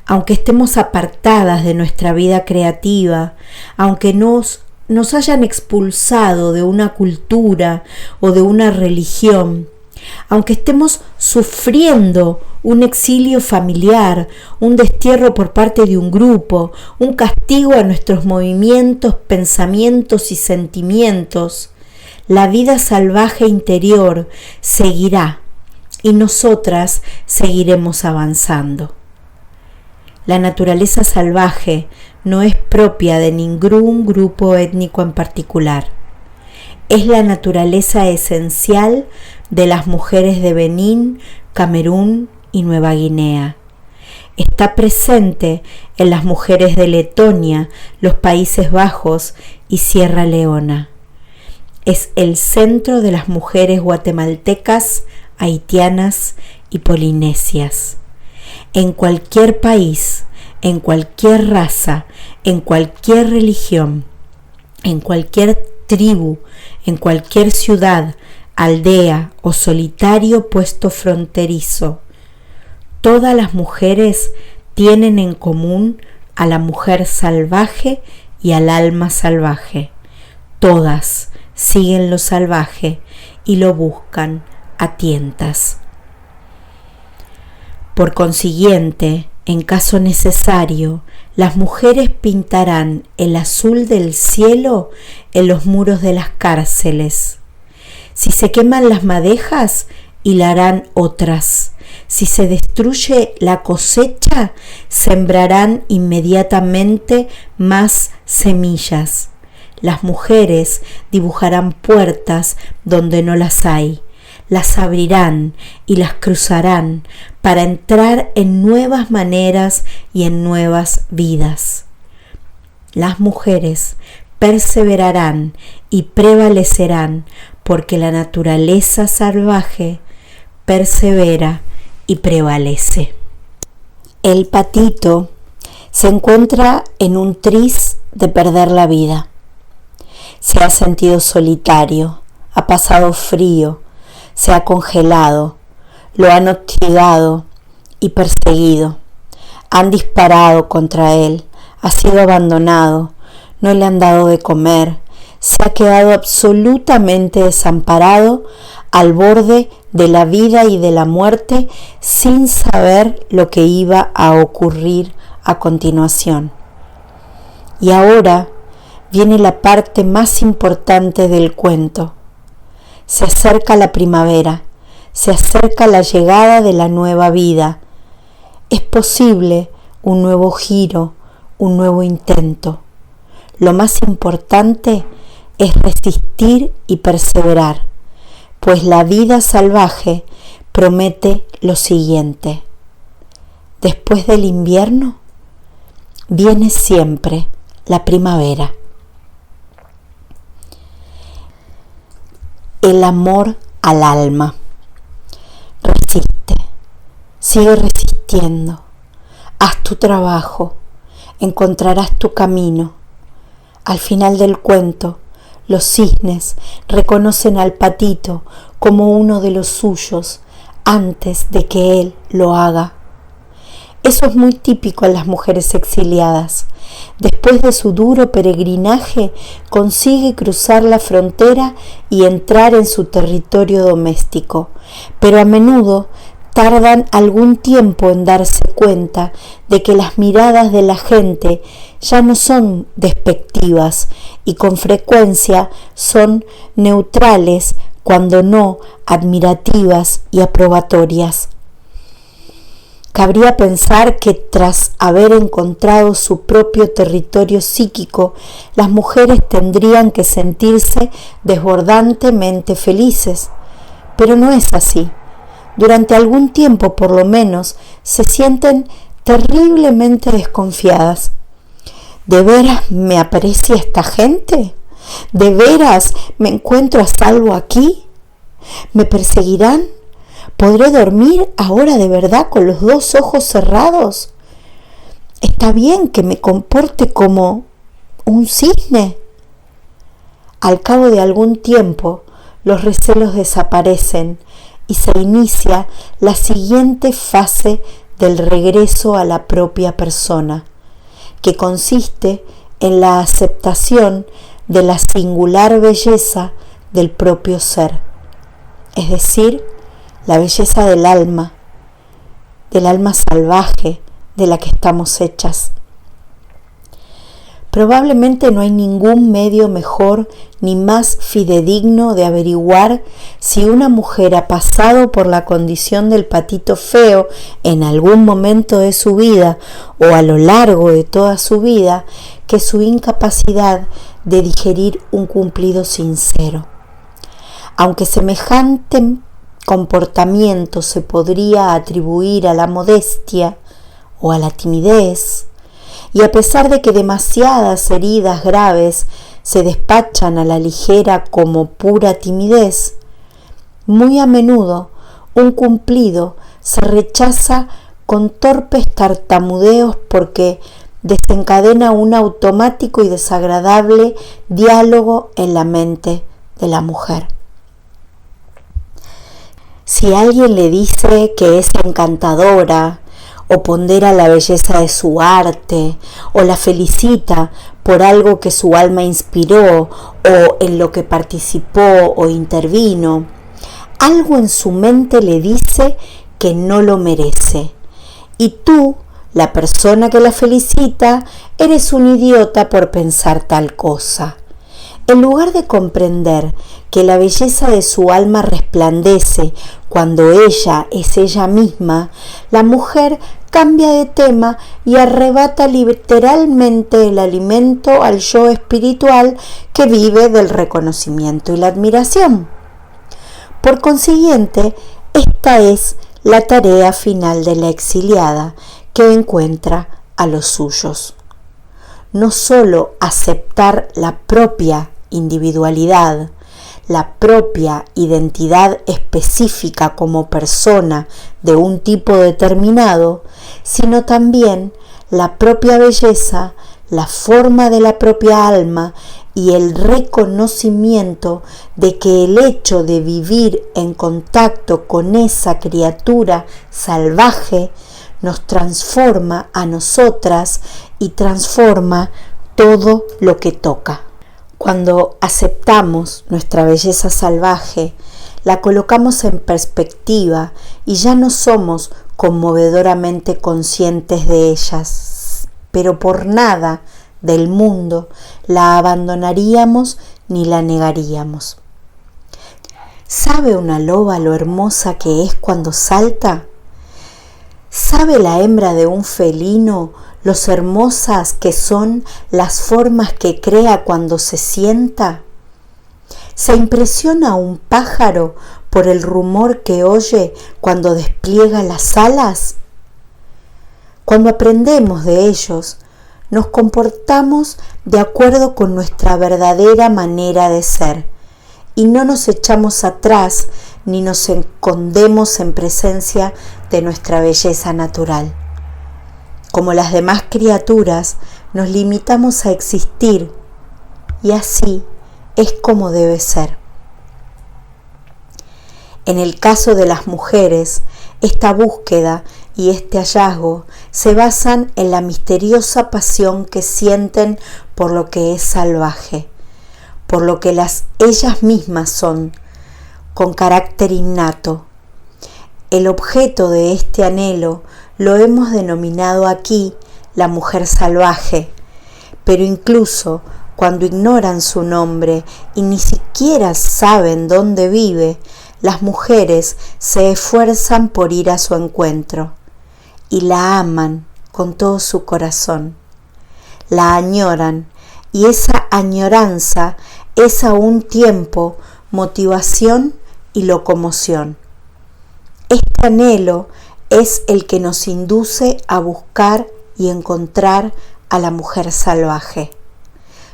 Aunque estemos apartadas de nuestra vida creativa, aunque nos hayan expulsado de una cultura o de una religión, aunque estemos sufriendo un exilio familiar, un destierro por parte de un grupo, un castigo a nuestros movimientos, pensamientos y sentimientos, la vida salvaje interior seguirá y nosotras seguiremos avanzando. La naturaleza salvaje no es propia de ningún grupo étnico en particular. Es la naturaleza esencial de las mujeres de Benín, Camerún y Nueva Guinea. Está presente en las mujeres de Letonia, los Países Bajos y Sierra Leona. Es el centro de las mujeres guatemaltecas, haitianas y polinesias. En cualquier país, en cualquier raza, en cualquier religión, en cualquier tribu, en cualquier ciudad, aldea o solitario puesto fronterizo, todas las mujeres tienen en común a la mujer salvaje y al alma salvaje. Todas siguen lo salvaje y lo buscan a tientas. Por consiguiente, en caso necesario, las mujeres pintarán el azul del cielo en los muros de las cárceles. Si se queman las madejas, hilarán otras. Si se destruye la cosecha, sembrarán inmediatamente más semillas. Las mujeres dibujarán puertas donde no las hay. Las abrirán y las cruzarán para entrar en nuevas maneras y en nuevas vidas. Las mujeres perseverarán y prevalecerán porque la naturaleza salvaje persevera y prevalece. El patito se encuentra en un tris de perder la vida. Se ha sentido solitario, ha pasado frío, se ha congelado, lo han hostigado y perseguido, han disparado contra él, ha sido abandonado, no le han dado de comer, se ha quedado absolutamente desamparado al borde de la vida y de la muerte sin saber lo que iba a ocurrir a continuación. Y ahora viene la parte más importante del cuento. Se acerca la primavera, se acerca la llegada de la nueva vida. Es posible un nuevo giro, un nuevo intento. Lo más importante es resistir y perseverar, pues la vida salvaje promete lo siguiente: después del invierno viene siempre la primavera. El amor al alma. Resiste, sigue resistiendo, haz tu trabajo, encontrarás tu camino. Al final del cuento, los cisnes reconocen al patito como uno de los suyos antes de que él lo haga. Eso es muy típico en las mujeres exiliadas. Después de su duro peregrinaje, consigue cruzar la frontera y entrar en su territorio doméstico, pero a menudo tardan algún tiempo en darse cuenta de que las miradas de la gente ya no son despectivas y con frecuencia son neutrales, cuando no admirativas y aprobatorias. Cabría pensar que tras haber encontrado su propio territorio psíquico, las mujeres tendrían que sentirse desbordantemente felices, pero no es así. Durante algún tiempo, por lo menos, se sienten terriblemente desconfiadas. ¿De veras me aprecia esta gente? ¿De veras me encuentro a salvo aquí? ¿Me perseguirán? ¿Podré dormir ahora de verdad con los 2 ojos cerrados? ¿Está bien que me comporte como un cisne? Al cabo de algún tiempo, los recelos desaparecen y se inicia la siguiente fase del regreso a la propia persona, que consiste en la aceptación de la singular belleza del propio ser, es decir, la belleza del alma salvaje de la que estamos hechas. Probablemente no hay ningún medio mejor ni más fidedigno de averiguar si una mujer ha pasado por la condición del patito feo en algún momento de su vida o a lo largo de toda su vida, que su incapacidad de digerir un cumplido sincero. Aunque semejante comportamiento se podría atribuir a la modestia o a la timidez, y a pesar de que demasiadas heridas graves se despachan a la ligera como pura timidez, muy a menudo un cumplido se rechaza con torpes tartamudeos porque desencadena un automático y desagradable diálogo en la mente de la mujer. Si alguien le dice que es encantadora, o pondera la belleza de su arte, o la felicita por algo que su alma inspiró, o en lo que participó o intervino, algo en su mente le dice que no lo merece. Y tú, la persona que la felicita, eres un idiota por pensar tal cosa. En lugar de comprender que la belleza de su alma resplandece cuando ella es ella misma, la mujer cambia de tema y arrebata literalmente el alimento al yo espiritual que vive del reconocimiento y la admiración. Por consiguiente, esta es la tarea final de la exiliada que encuentra a los suyos. No solo aceptar la propia individualidad, la propia identidad específica como persona de un tipo determinado, sino también la propia belleza, la forma de la propia alma y el reconocimiento de que el hecho de vivir en contacto con esa criatura salvaje nos transforma a nosotras y transforma todo lo que toca. Cuando aceptamos nuestra belleza salvaje, la colocamos en perspectiva y ya no somos conmovedoramente conscientes de ellas, pero por nada del mundo la abandonaríamos ni la negaríamos. ¿Sabe una loba lo hermosa que es cuando salta? ¿Sabe la hembra de un felino los hermosas que son las formas que crea cuando se sienta? ¿Se impresiona a un pájaro por el rumor que oye cuando despliega las alas? Cuando aprendemos de ellos, nos comportamos de acuerdo con nuestra verdadera manera de ser y no nos echamos atrás ni nos escondemos en presencia de nuestra belleza natural. Como las demás criaturas, nos limitamos a existir y así es como debe ser. En el caso de las mujeres, esta búsqueda y este hallazgo se basan en la misteriosa pasión que sienten por lo que es salvaje, por lo que ellas mismas son, con carácter innato. El objeto de este anhelo lo hemos denominado aquí la mujer salvaje, pero incluso cuando ignoran su nombre y ni siquiera saben dónde vive, las mujeres se esfuerzan por ir a su encuentro y la aman con todo su corazón. La añoran y esa añoranza es a un tiempo motivación y locomoción. Este anhelo es el que nos induce a buscar y encontrar a la mujer salvaje.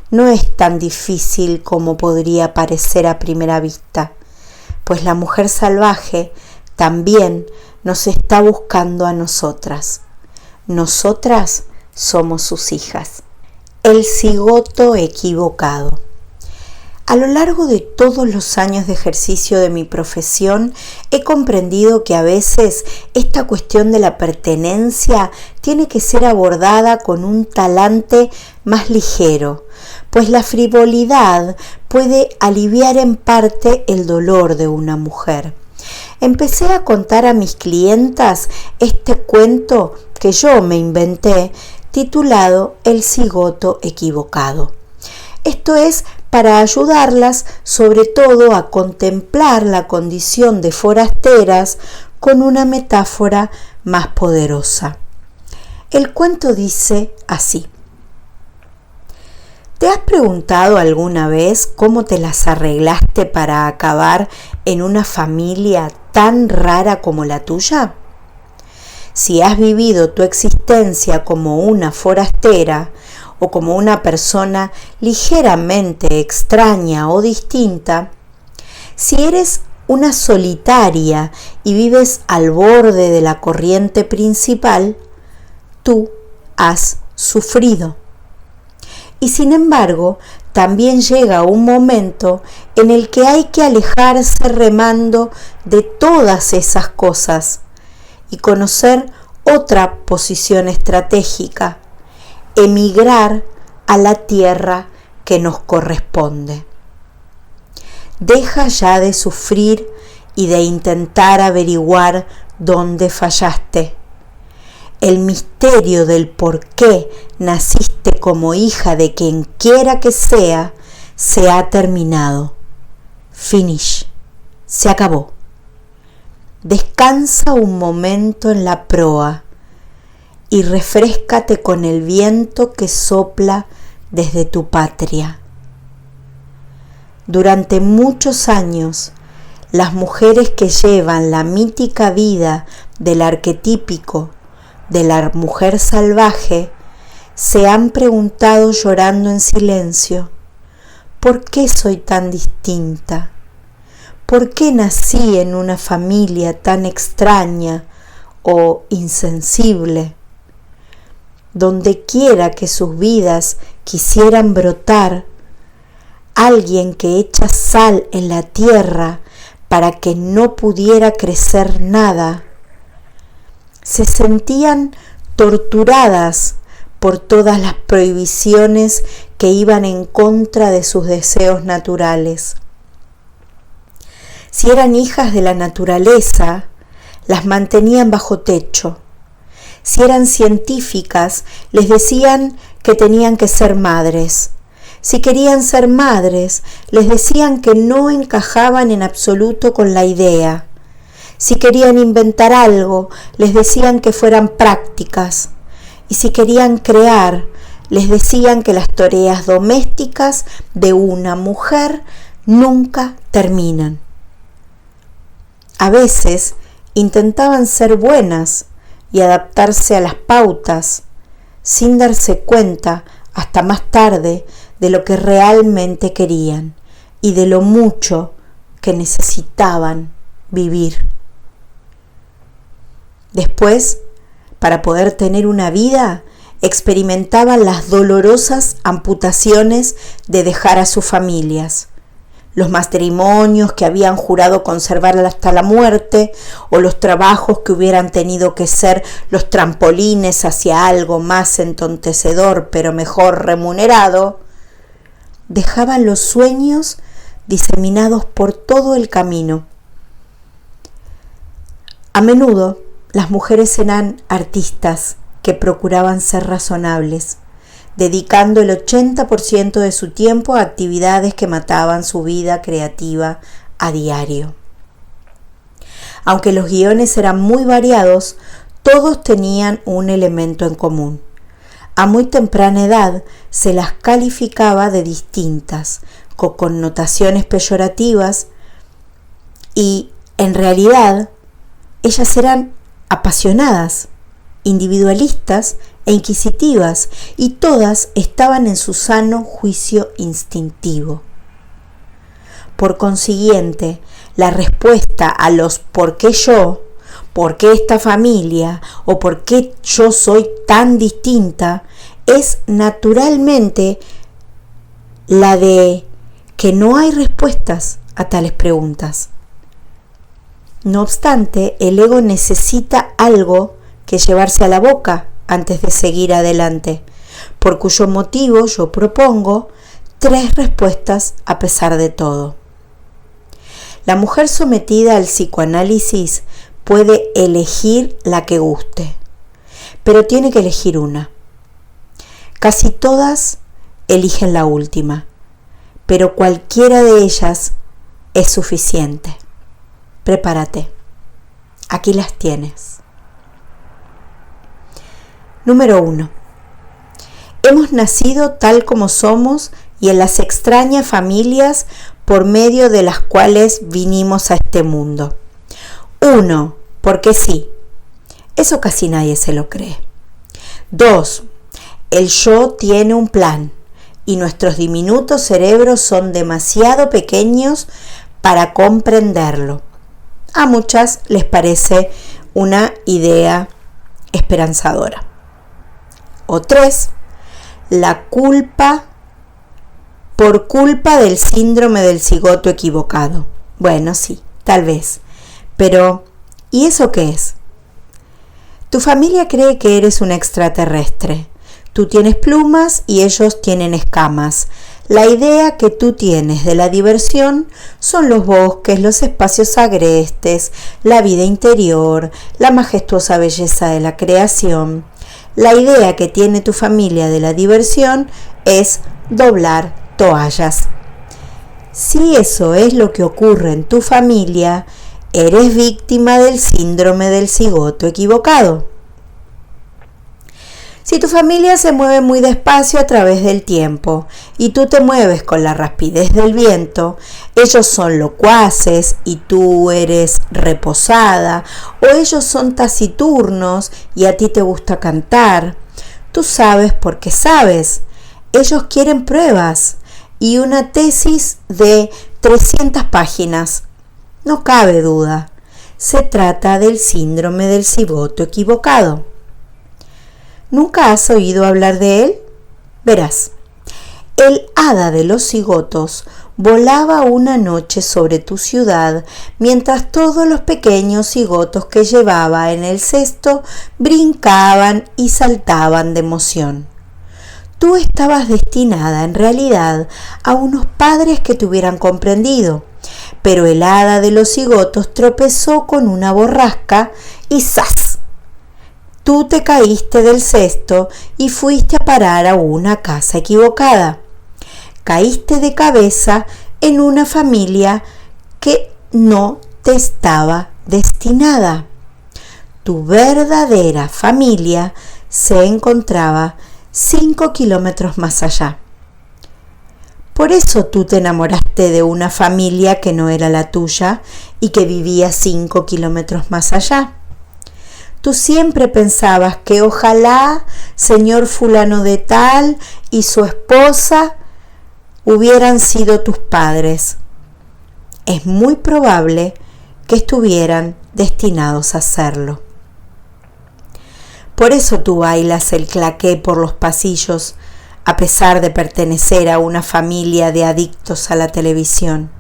No es tan difícil como podría parecer a primera vista, pues la mujer salvaje también nos está buscando a nosotras. Nosotras somos sus hijas. El cigoto equivocado. A lo largo de todos los años de ejercicio de mi profesión, he comprendido que a veces esta cuestión de la pertenencia tiene que ser abordada con un talante más ligero, pues la frivolidad puede aliviar en parte el dolor de una mujer. Empecé a contar a mis clientas este cuento que yo me inventé, titulado El cigoto equivocado. Esto es para ayudarlas sobre todo a contemplar la condición de forasteras con una metáfora más poderosa. El cuento dice así: ¿te has preguntado alguna vez cómo te las arreglaste para acabar en una familia tan rara como la tuya? Si has vivido tu existencia como una forastera o como una persona ligeramente extraña o distinta, si eres una solitaria y vives al borde de la corriente principal, tú has sufrido. Y sin embargo, también llega un momento en el que hay que alejarse remando de todas esas cosas y conocer otra posición estratégica: emigrar a la tierra que nos corresponde. Deja ya de sufrir y de intentar averiguar dónde fallaste. El misterio del por qué naciste como hija de quien quiera que sea se ha terminado. Finish. Se acabó. Descansa un momento en la proa y refréscate con el viento que sopla desde tu patria. Durante muchos años, las mujeres que llevan la mítica vida del arquetípico de la mujer salvaje se han preguntado llorando en silencio: ¿por qué soy tan distinta? ¿Por qué nací en una familia tan extraña o insensible? Donde quiera que sus vidas quisieran brotar, alguien que echa sal en la tierra para que no pudiera crecer nada, se sentían torturadas por todas las prohibiciones que iban en contra de sus deseos naturales. Si eran hijas de la naturaleza, las mantenían bajo techo. Si eran científicas, les decían que tenían que ser madres. Si querían ser madres, les decían que no encajaban en absoluto con la idea. Si querían inventar algo, les decían que fueran prácticas. Y si querían crear, les decían que las tareas domésticas de una mujer nunca terminan. A veces intentaban ser buenas y adaptarse a las pautas, sin darse cuenta hasta más tarde de lo que realmente querían y de lo mucho que necesitaban vivir. Después, para poder tener una vida, experimentaban las dolorosas amputaciones de dejar a sus familias, los matrimonios que habían jurado conservar hasta la muerte, o los trabajos que hubieran tenido que ser los trampolines hacia algo más entontecedor pero mejor remunerado. Dejaban los sueños diseminados por todo el camino. A menudo las mujeres eran artistas que procuraban ser razonables, dedicando el 80% de su tiempo a actividades que mataban su vida creativa a diario. Aunque los guiones eran muy variados, todos tenían un elemento en común. A muy temprana edad se las calificaba de distintas, con connotaciones peyorativas, y en realidad ellas eran apasionadas, individualistas e inquisitivas, y todas estaban en su sano juicio instintivo. Por consiguiente, la respuesta a los ¿por qué yo?, ¿por qué esta familia?, o ¿por qué yo soy tan distinta?, es naturalmente la de que no hay respuestas a tales preguntas. No obstante, el ego necesita algo que llevarse a la boca antes de seguir adelante, por cuyo motivo yo propongo 3 respuestas a pesar de todo. La mujer sometida al psicoanálisis puede elegir la que guste, pero tiene que elegir una. Casi todas eligen la última, pero cualquiera de ellas es suficiente. Prepárate, aquí las tienes. Número 1. Hemos nacido tal como somos y en las extrañas familias por medio de las cuales vinimos a este mundo. 1. Porque sí. Eso casi nadie se lo cree. 2. El yo tiene un plan y nuestros diminutos cerebros son demasiado pequeños para comprenderlo. A muchas les parece una idea esperanzadora. O 3, la culpa por culpa del síndrome del cigoto equivocado. Bueno, sí, tal vez. Pero, ¿y eso qué es? Tu familia cree que eres un extraterrestre. Tú tienes plumas y ellos tienen escamas. La idea que tú tienes de la diversión son los bosques, los espacios agrestes, la vida interior, la majestuosa belleza de la creación. La idea que tiene tu familia de la diversión es doblar toallas. Si eso es lo que ocurre en tu familia, eres víctima del síndrome del cigoto equivocado. Si tu familia se mueve muy despacio a través del tiempo y tú te mueves con la rapidez del viento, ellos son locuaces y tú eres reposada, o ellos son taciturnos y a ti te gusta cantar. Tú sabes porque sabes. Ellos quieren pruebas y una tesis de 300 páginas. No cabe duda. Se trata del síndrome del cigoto equivocado. ¿Nunca has oído hablar de él? Verás, el hada de los cigotos volaba una noche sobre tu ciudad mientras todos los pequeños cigotos que llevaba en el cesto brincaban y saltaban de emoción. Tú estabas destinada en realidad a unos padres que te hubieran comprendido, pero el hada de los cigotos tropezó con una borrasca y ¡zas! Tú te caíste del cesto y fuiste a parar a una casa equivocada. Caíste de cabeza en una familia que no te estaba destinada. Tu verdadera familia se encontraba 5 kilómetros más allá. Por eso tú te enamoraste de una familia que no era la tuya y que vivía 5 kilómetros más allá. Tú siempre pensabas que ojalá señor fulano de tal y su esposa hubieran sido tus padres. Es muy probable que estuvieran destinados a serlo. Por eso tú bailas el claqué por los pasillos, a pesar de pertenecer a una familia de adictos a la televisión.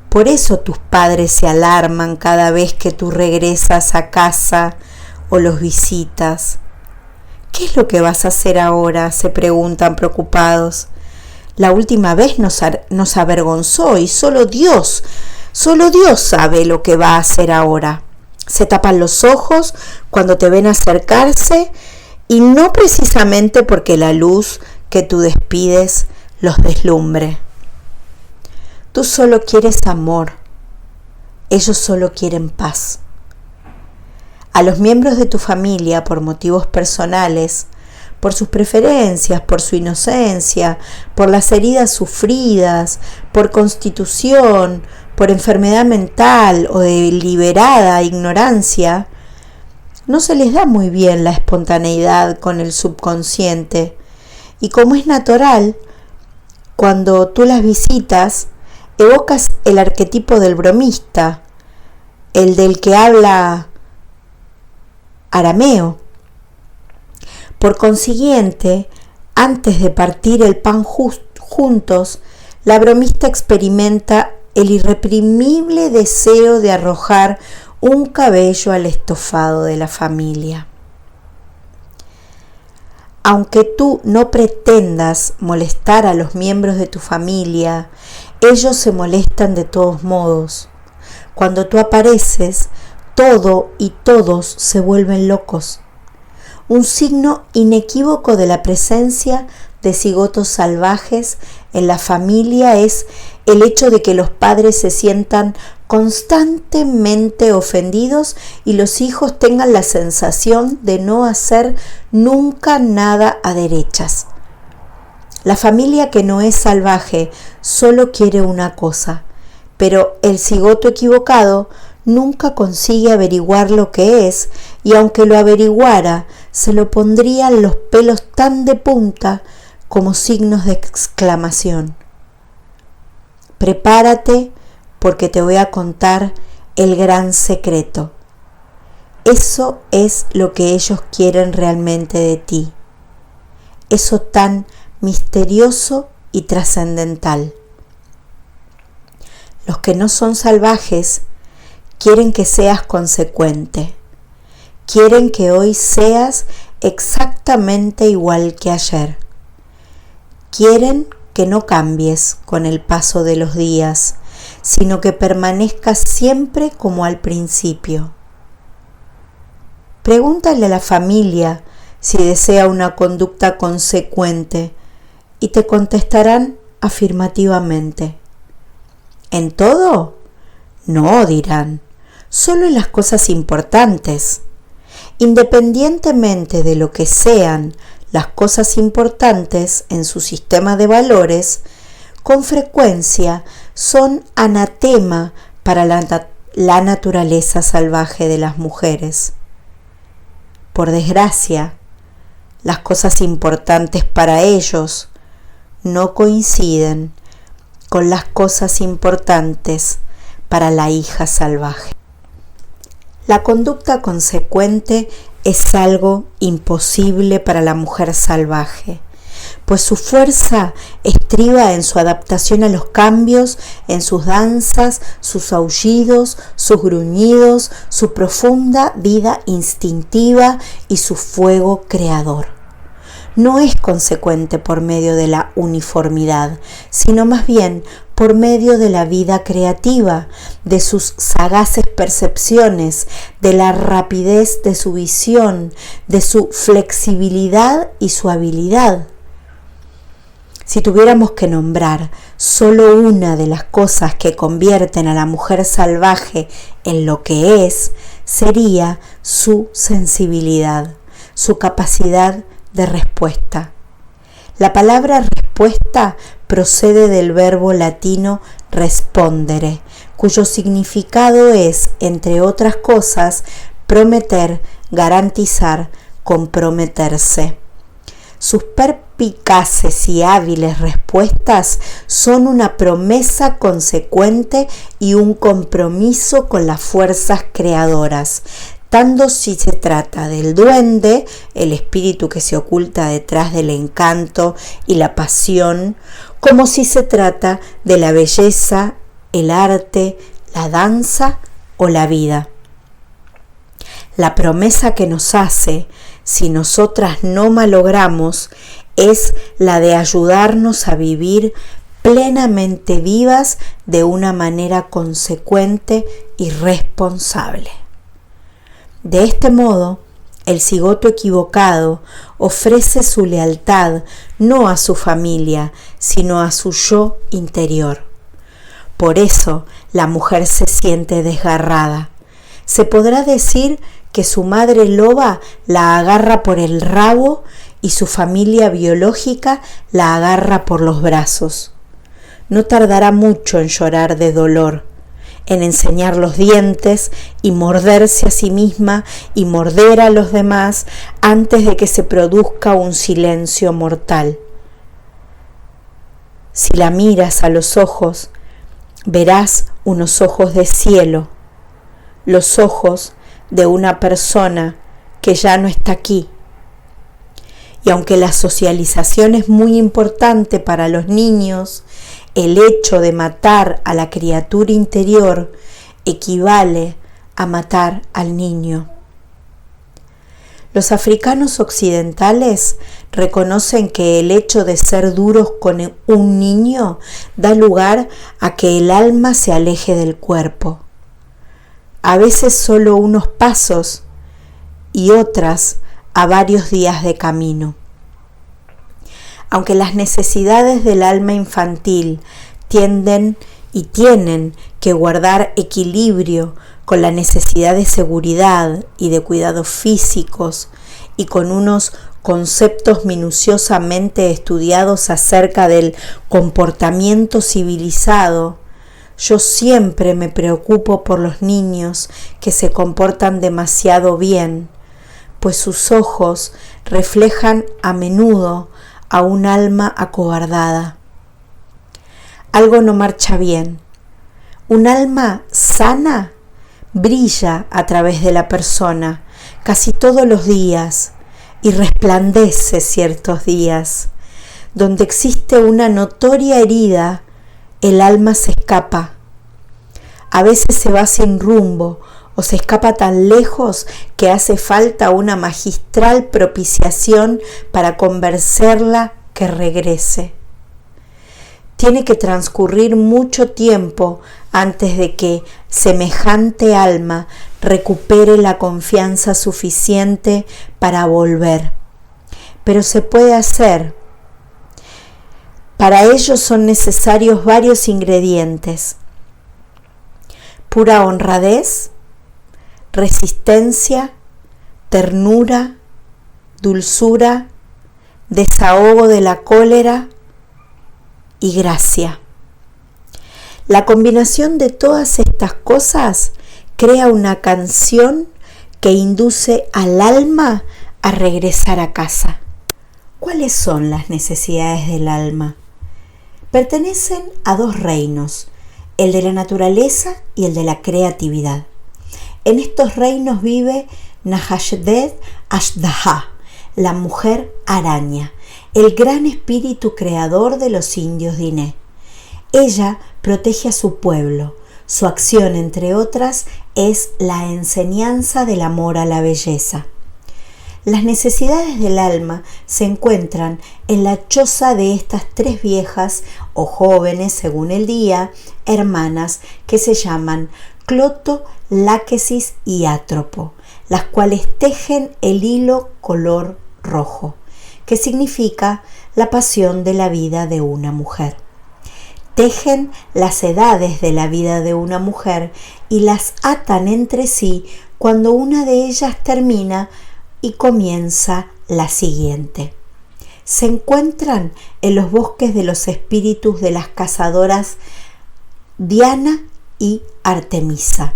Por eso tus padres se alarman cada vez que tú regresas a casa o los visitas. ¿Qué es lo que vas a hacer ahora?, se preguntan preocupados. La última vez nos avergonzó y solo Dios sabe lo que va a hacer ahora. Se tapan los ojos cuando te ven acercarse y no precisamente porque la luz que tú despides los deslumbre. Tú solo quieres amor, ellos solo quieren paz. A los miembros de tu familia, por motivos personales, por sus preferencias, por su inocencia, por las heridas sufridas, por constitución, por enfermedad mental o deliberada ignorancia, no se les da muy bien la espontaneidad con el subconsciente. Y como es natural, cuando tú las visitas, evocas el arquetipo del bromista, el del que habla arameo. Por consiguiente, antes de partir el pan juntos, la bromista experimenta el irreprimible deseo de arrojar un cabello al estofado de la familia. Aunque tú no pretendas molestar a los miembros de tu familia, ellos se molestan de todos modos. Cuando tú apareces, todo y todos se vuelven locos. Un signo inequívoco de la presencia de cigotos salvajes en la familia es el hecho de que los padres se sientan constantemente ofendidos y los hijos tengan la sensación de no hacer nunca nada a derechas. La familia que no es salvaje solo quiere una cosa, pero el cigoto equivocado nunca consigue averiguar lo que es, y aunque lo averiguara, se lo pondrían los pelos tan de punta como signos de exclamación. Prepárate, porque te voy a contar el gran secreto. Eso es lo que ellos quieren realmente de ti. Eso tan misterioso y trascendental. Los que no son salvajes quieren que seas consecuente. Quieren que hoy seas exactamente igual que ayer. Quieren que no cambies con el paso de los días, sino que permanezcas siempre como al principio. Pregúntale a la familia si desea una conducta consecuente y te contestarán afirmativamente. ¿En todo? No, dirán, solo en las cosas importantes. Independientemente de lo que sean las cosas importantes en su sistema de valores, con frecuencia son anatema para la naturaleza salvaje de las mujeres. Por desgracia, las cosas importantes para ellos no coinciden con las cosas importantes para la hija salvaje. La conducta consecuente es algo imposible para la mujer salvaje, pues su fuerza estriba en su adaptación a los cambios, en sus danzas, sus aullidos, sus gruñidos, su profunda vida instintiva y su fuego creador. No es consecuente por medio de la uniformidad, sino más bien por medio de la vida creativa, de sus sagaces percepciones, de la rapidez de su visión, de su flexibilidad y su habilidad. Si tuviéramos que nombrar solo una de las cosas que convierten a la mujer salvaje en lo que es, sería su sensibilidad, su capacidad de respuesta. La palabra respuesta procede del verbo latino respondere, cuyo significado es, entre otras cosas, prometer, garantizar, comprometerse. Sus perspicaces y hábiles respuestas son una promesa consecuente y un compromiso con las fuerzas creadoras, tanto si se trata del duende, el espíritu que se oculta detrás del encanto y la pasión, como si se trata de la belleza, el arte, la danza o la vida. La promesa que nos hace, si nosotras no malogramos, es la de ayudarnos a vivir plenamente vivas de una manera consecuente y responsable. De este modo, el cigoto equivocado ofrece su lealtad no a su familia, sino a su yo interior. Por eso la mujer se siente desgarrada. Se podrá decir que su madre loba la agarra por el rabo y su familia biológica la agarra por los brazos. No tardará mucho en llorar de dolor, en enseñar los dientes y morderse a sí misma y morder a los demás antes de que se produzca un silencio mortal. Si la miras a los ojos, verás unos ojos de cielo, los ojos de una persona que ya no está aquí. Y aunque la socialización es muy importante para los niños, el hecho de matar a la criatura interior equivale a matar al niño. Los africanos occidentales reconocen que el hecho de ser duros con un niño da lugar a que el alma se aleje del cuerpo. A veces solo unos pasos y otras a varios días de camino. Aunque las necesidades del alma infantil tienen que guardar equilibrio con la necesidad de seguridad y de cuidados físicos y con unos conceptos minuciosamente estudiados acerca del comportamiento civilizado, yo siempre me preocupo por los niños que se comportan demasiado bien, pues sus ojos reflejan a menudo a un alma acobardada. Algo no marcha bien. Un alma sana brilla a través de la persona casi todos los días y resplandece ciertos días. Donde existe una notoria herida, el alma se escapa. A veces se va sin rumbo o se escapa tan lejos que hace falta una magistral propiciación para convencerla que regrese. Tiene que transcurrir mucho tiempo antes de que semejante alma recupere la confianza suficiente para volver. Pero se puede hacer. Para ello son necesarios varios ingredientes: pura honradez, resistencia, ternura, dulzura, desahogo de la cólera y gracia. La combinación de todas estas cosas crea una canción que induce al alma a regresar a casa. ¿Cuáles son las necesidades del alma? Pertenecen a dos reinos, el de la naturaleza y el de la creatividad. En estos reinos vive Nahashdet Ashdaha, la mujer araña, el gran espíritu creador de los indios Diné. Ella protege a su pueblo. Su acción, entre otras, es la enseñanza del amor a la belleza. Las necesidades del alma se encuentran en la choza de estas tres viejas o jóvenes, según el día, hermanas que se llaman Cloto, Láquesis y Átropo, las cuales tejen el hilo color rojo, que significa la pasión de la vida de una mujer. Tejen las edades de la vida de una mujer y las atan entre sí cuando una de ellas termina y comienza la siguiente. se encuentran en los bosques de los espíritus de las cazadoras Diana y Artemisa,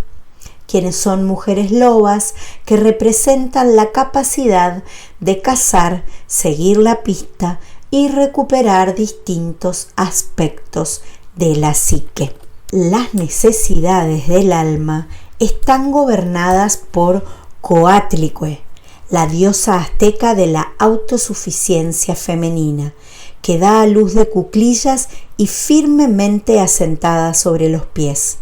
quienes son mujeres lobas que representan la capacidad de cazar, seguir la pista y recuperar distintos aspectos de la psique. Las necesidades del alma están gobernadas por Coatlicue, la diosa azteca de la autosuficiencia femenina, que da a luz de cuclillas y firmemente asentada sobre los pies.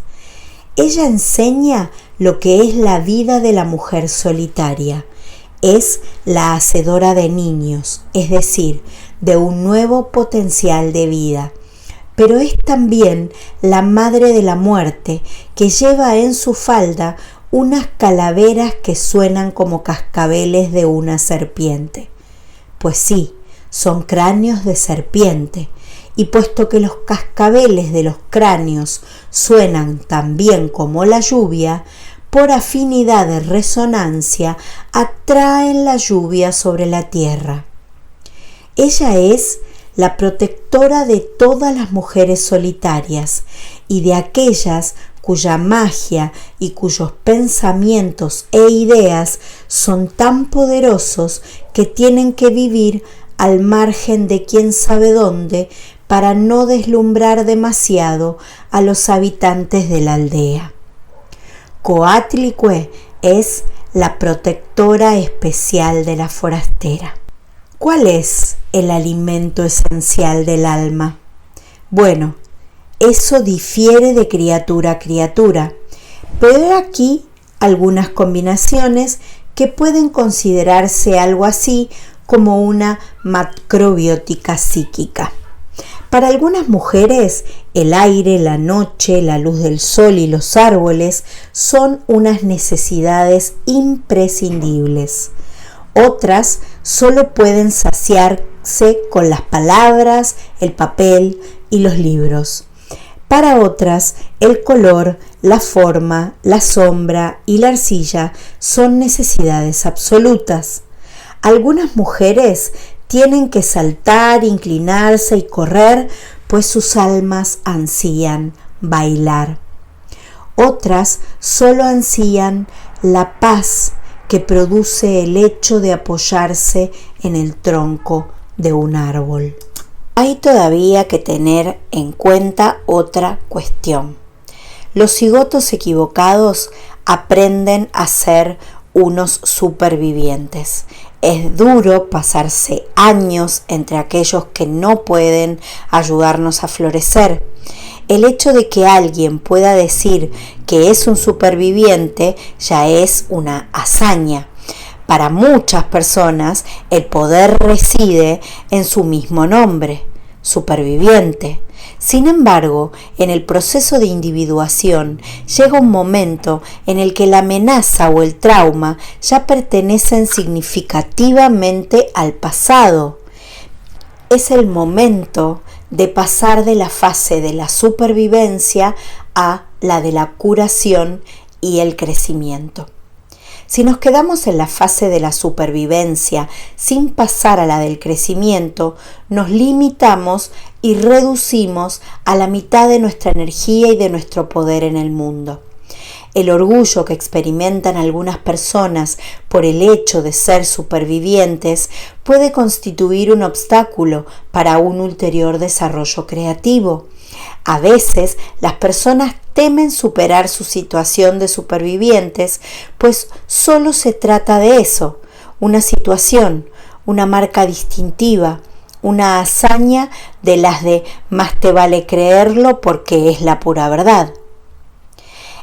Ella enseña lo que es la vida de la mujer solitaria. Es la hacedora de niños, es decir, de un nuevo potencial de vida. Pero es también la madre de la muerte, que lleva en su falda unas calaveras que suenan como cascabeles de una serpiente. Pues sí, son cráneos de serpiente, y puesto que los cascabeles de los cráneos suenan tan bien como la lluvia, por afinidad de resonancia atraen la lluvia sobre la tierra. Ella es la protectora de todas las mujeres solitarias y de aquellas cuya magia y cuyos pensamientos e ideas son tan poderosos que tienen que vivir al margen de quién sabe dónde para no deslumbrar demasiado a los habitantes de la aldea. Coatlicue es la protectora especial de la forastera. ¿Cuál es el alimento esencial del alma? Bueno, eso difiere de criatura a criatura, pero he aquí algunas combinaciones que pueden considerarse algo así como una macrobiótica psíquica. Para algunas mujeres, el aire, la noche, la luz del sol y los árboles son unas necesidades imprescindibles. Otras solo pueden saciarse con las palabras, el papel y los libros. Para otras, el color, la forma, la sombra y la arcilla son necesidades absolutas. Algunas mujeres tienen que saltar, inclinarse y correr, pues sus almas ansían bailar. Otras solo ansían la paz que produce el hecho de apoyarse en el tronco de un árbol. Hay todavía que tener en cuenta otra cuestión. Los cigotos equivocados aprenden a ser unos supervivientes. Es duro pasarse años entre aquellos que no pueden ayudarnos a florecer. El hecho de que alguien pueda decir que es un superviviente ya es una hazaña. Para muchas personas, el poder reside en su mismo nombre, superviviente. Sin embargo, en el proceso de individuación llega un momento en el que la amenaza o el trauma ya pertenecen significativamente al pasado. Es el momento de pasar de la fase de la supervivencia a la de la curación y el crecimiento. Si nos quedamos en la fase de la supervivencia sin pasar a la del crecimiento, nos limitamos y reducimos a la mitad de nuestra energía y de nuestro poder en el mundo. El orgullo que experimentan algunas personas por el hecho de ser supervivientes puede constituir un obstáculo para un ulterior desarrollo creativo. A veces las personas temen superar su situación de supervivientes, pues solo se trata de eso, una situación, una marca distintiva, una hazaña de las de más te vale creerlo porque es la pura verdad.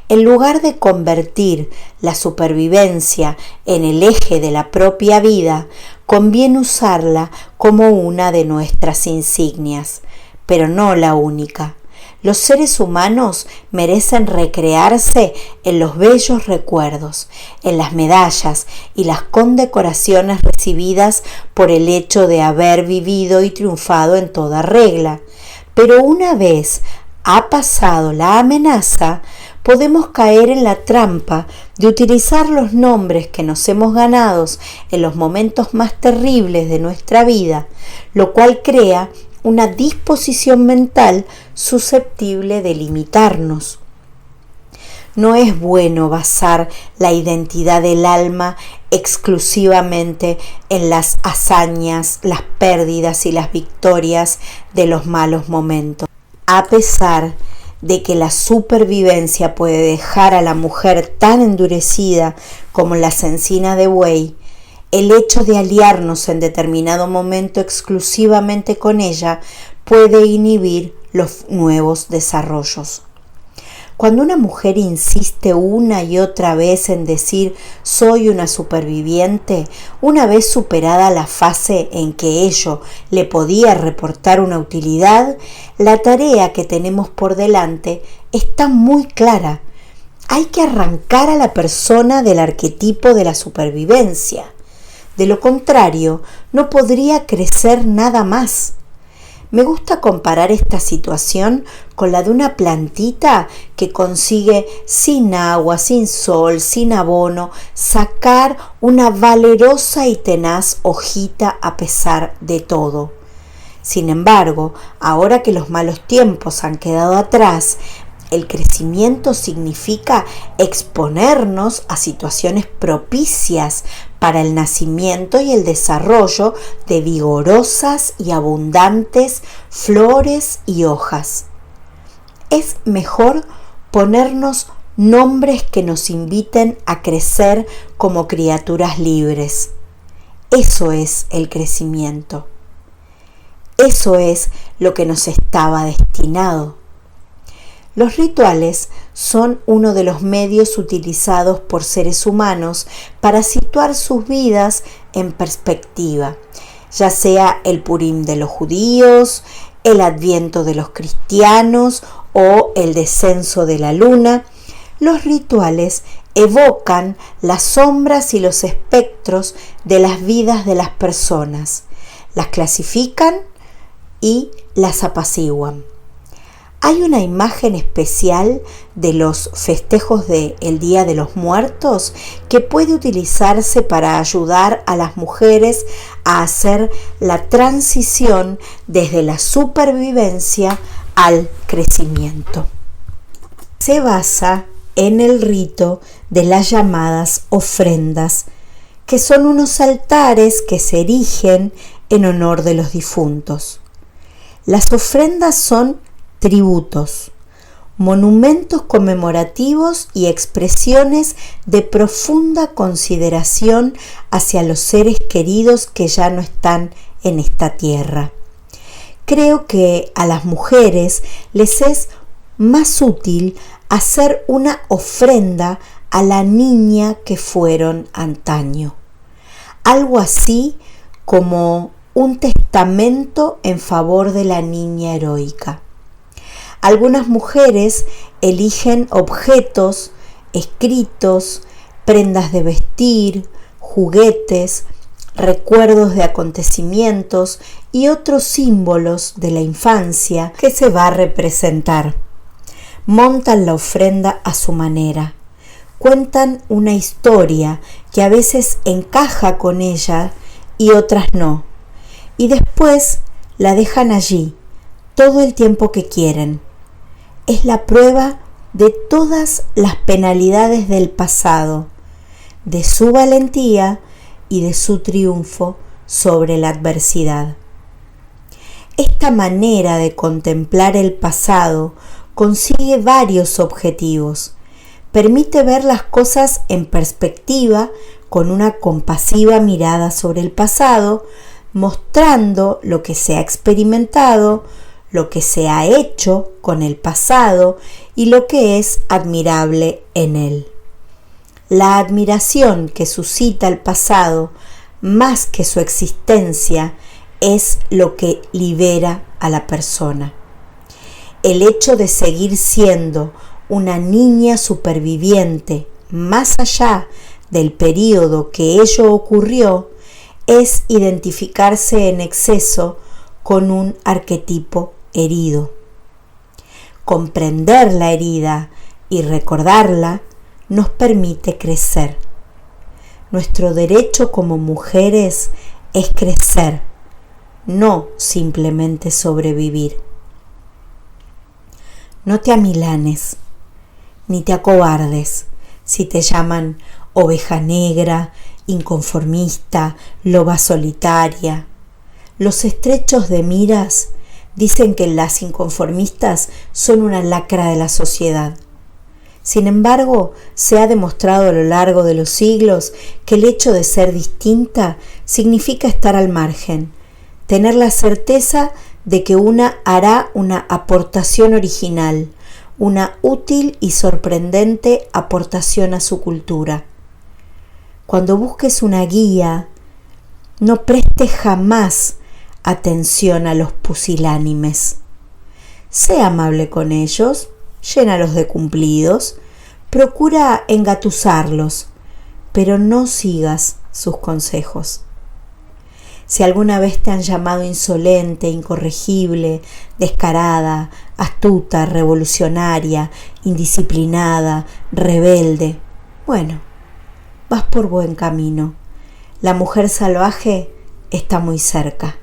En lugar de convertir la supervivencia en el eje de la propia vida, conviene usarla como una de nuestras insignias, pero no la única. Los seres humanos merecen recrearse en los bellos recuerdos, en las medallas y las condecoraciones recibidas por el hecho de haber vivido y triunfado en toda regla. Pero una vez ha pasado la amenaza, podemos caer en la trampa de utilizar los nombres que nos hemos ganado en los momentos más terribles de nuestra vida, lo cual crea una disposición mental susceptible de limitarnos. No es bueno basar la identidad del alma exclusivamente en las hazañas, las pérdidas y las victorias de los malos momentos. A pesar de que la supervivencia puede dejar a la mujer tan endurecida como las encinas de buey, el hecho de aliarnos en determinado momento exclusivamente con ella puede inhibir los nuevos desarrollos. Cuando una mujer insiste una y otra vez en decir soy una superviviente, una vez superada la fase en que ello le podía reportar una utilidad, la tarea que tenemos por delante está muy clara. Hay que arrancar a la persona del arquetipo de la supervivencia. De lo contrario, no podría crecer nada más. Me gusta comparar esta situación con la de una plantita que consigue sin agua, sin sol, sin abono, sacar una valerosa y tenaz hojita a pesar de todo. Sin embargo, ahora que los malos tiempos han quedado atrás, el crecimiento significa exponernos a situaciones propicias para el nacimiento y el desarrollo de vigorosas y abundantes flores y hojas. Es mejor ponernos nombres que nos inviten a crecer como criaturas libres. Eso es el crecimiento. Eso es lo que nos estaba destinado. Los rituales son uno de los medios utilizados por seres humanos para situar sus vidas en perspectiva, ya sea el Purim de los judíos, el Adviento de los cristianos o el descenso de la luna. Los rituales evocan las sombras y los espectros de las vidas de las personas, las clasifican y las apaciguan. Hay una imagen especial de los festejos del Día de los Muertos que puede utilizarse para ayudar a las mujeres a hacer la transición desde la supervivencia al crecimiento. Se basa en el rito de las llamadas ofrendas, que son unos altares que se erigen en honor de los difuntos. Las ofrendas son tributos, monumentos conmemorativos y expresiones de profunda consideración hacia los seres queridos que ya no están en esta tierra. Creo que a las mujeres les es más útil hacer una ofrenda a la niña que fueron antaño, algo así como un testamento en favor de la niña heroica. Algunas mujeres eligen objetos, escritos, prendas de vestir, juguetes, recuerdos de acontecimientos y otros símbolos de la infancia que se va a representar. Montan la ofrenda a su manera. Cuentan una historia que a veces encaja con ella y otras no. Y después la dejan allí todo el tiempo que quieren. Es la prueba de todas las penalidades del pasado, de su valentía y de su triunfo sobre la adversidad. Esta manera de contemplar el pasado consigue varios objetivos. Permite ver las cosas en perspectiva con una compasiva mirada sobre el pasado, mostrando lo que se ha experimentado, lo que se ha hecho con el pasado y lo que es admirable en él. La admiración que suscita el pasado, más que su existencia, es lo que libera a la persona. El hecho de seguir siendo una niña superviviente más allá del período que ello ocurrió es identificarse en exceso con un arquetipo herido. Comprender la herida y recordarla nos permite crecer. Nuestro derecho como mujeres es crecer, no simplemente sobrevivir. No te amilanes, ni te acobardes si te llaman oveja negra, inconformista, loba solitaria. Los estrechos de miras dicen que las inconformistas son una lacra de la sociedad. Sin embargo, se ha demostrado a lo largo de los siglos que el hecho de ser distinta significa estar al margen, tener la certeza de que una hará una aportación original, una útil y sorprendente aportación a su cultura. Cuando busques una guía, no prestes jamás atención a los pusilánimes. Sé amable con ellos, llénalos de cumplidos, procura engatusarlos, pero no sigas sus consejos. Si alguna vez te han llamado insolente, incorregible, descarada, astuta, revolucionaria, indisciplinada, rebelde, bueno, vas por buen camino. La mujer salvaje está muy cerca.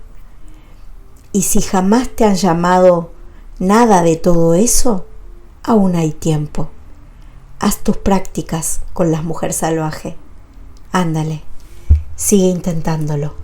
Y si jamás te han llamado nada de todo eso, aún hay tiempo. Haz tus prácticas con la mujer salvaje. Ándale, sigue intentándolo.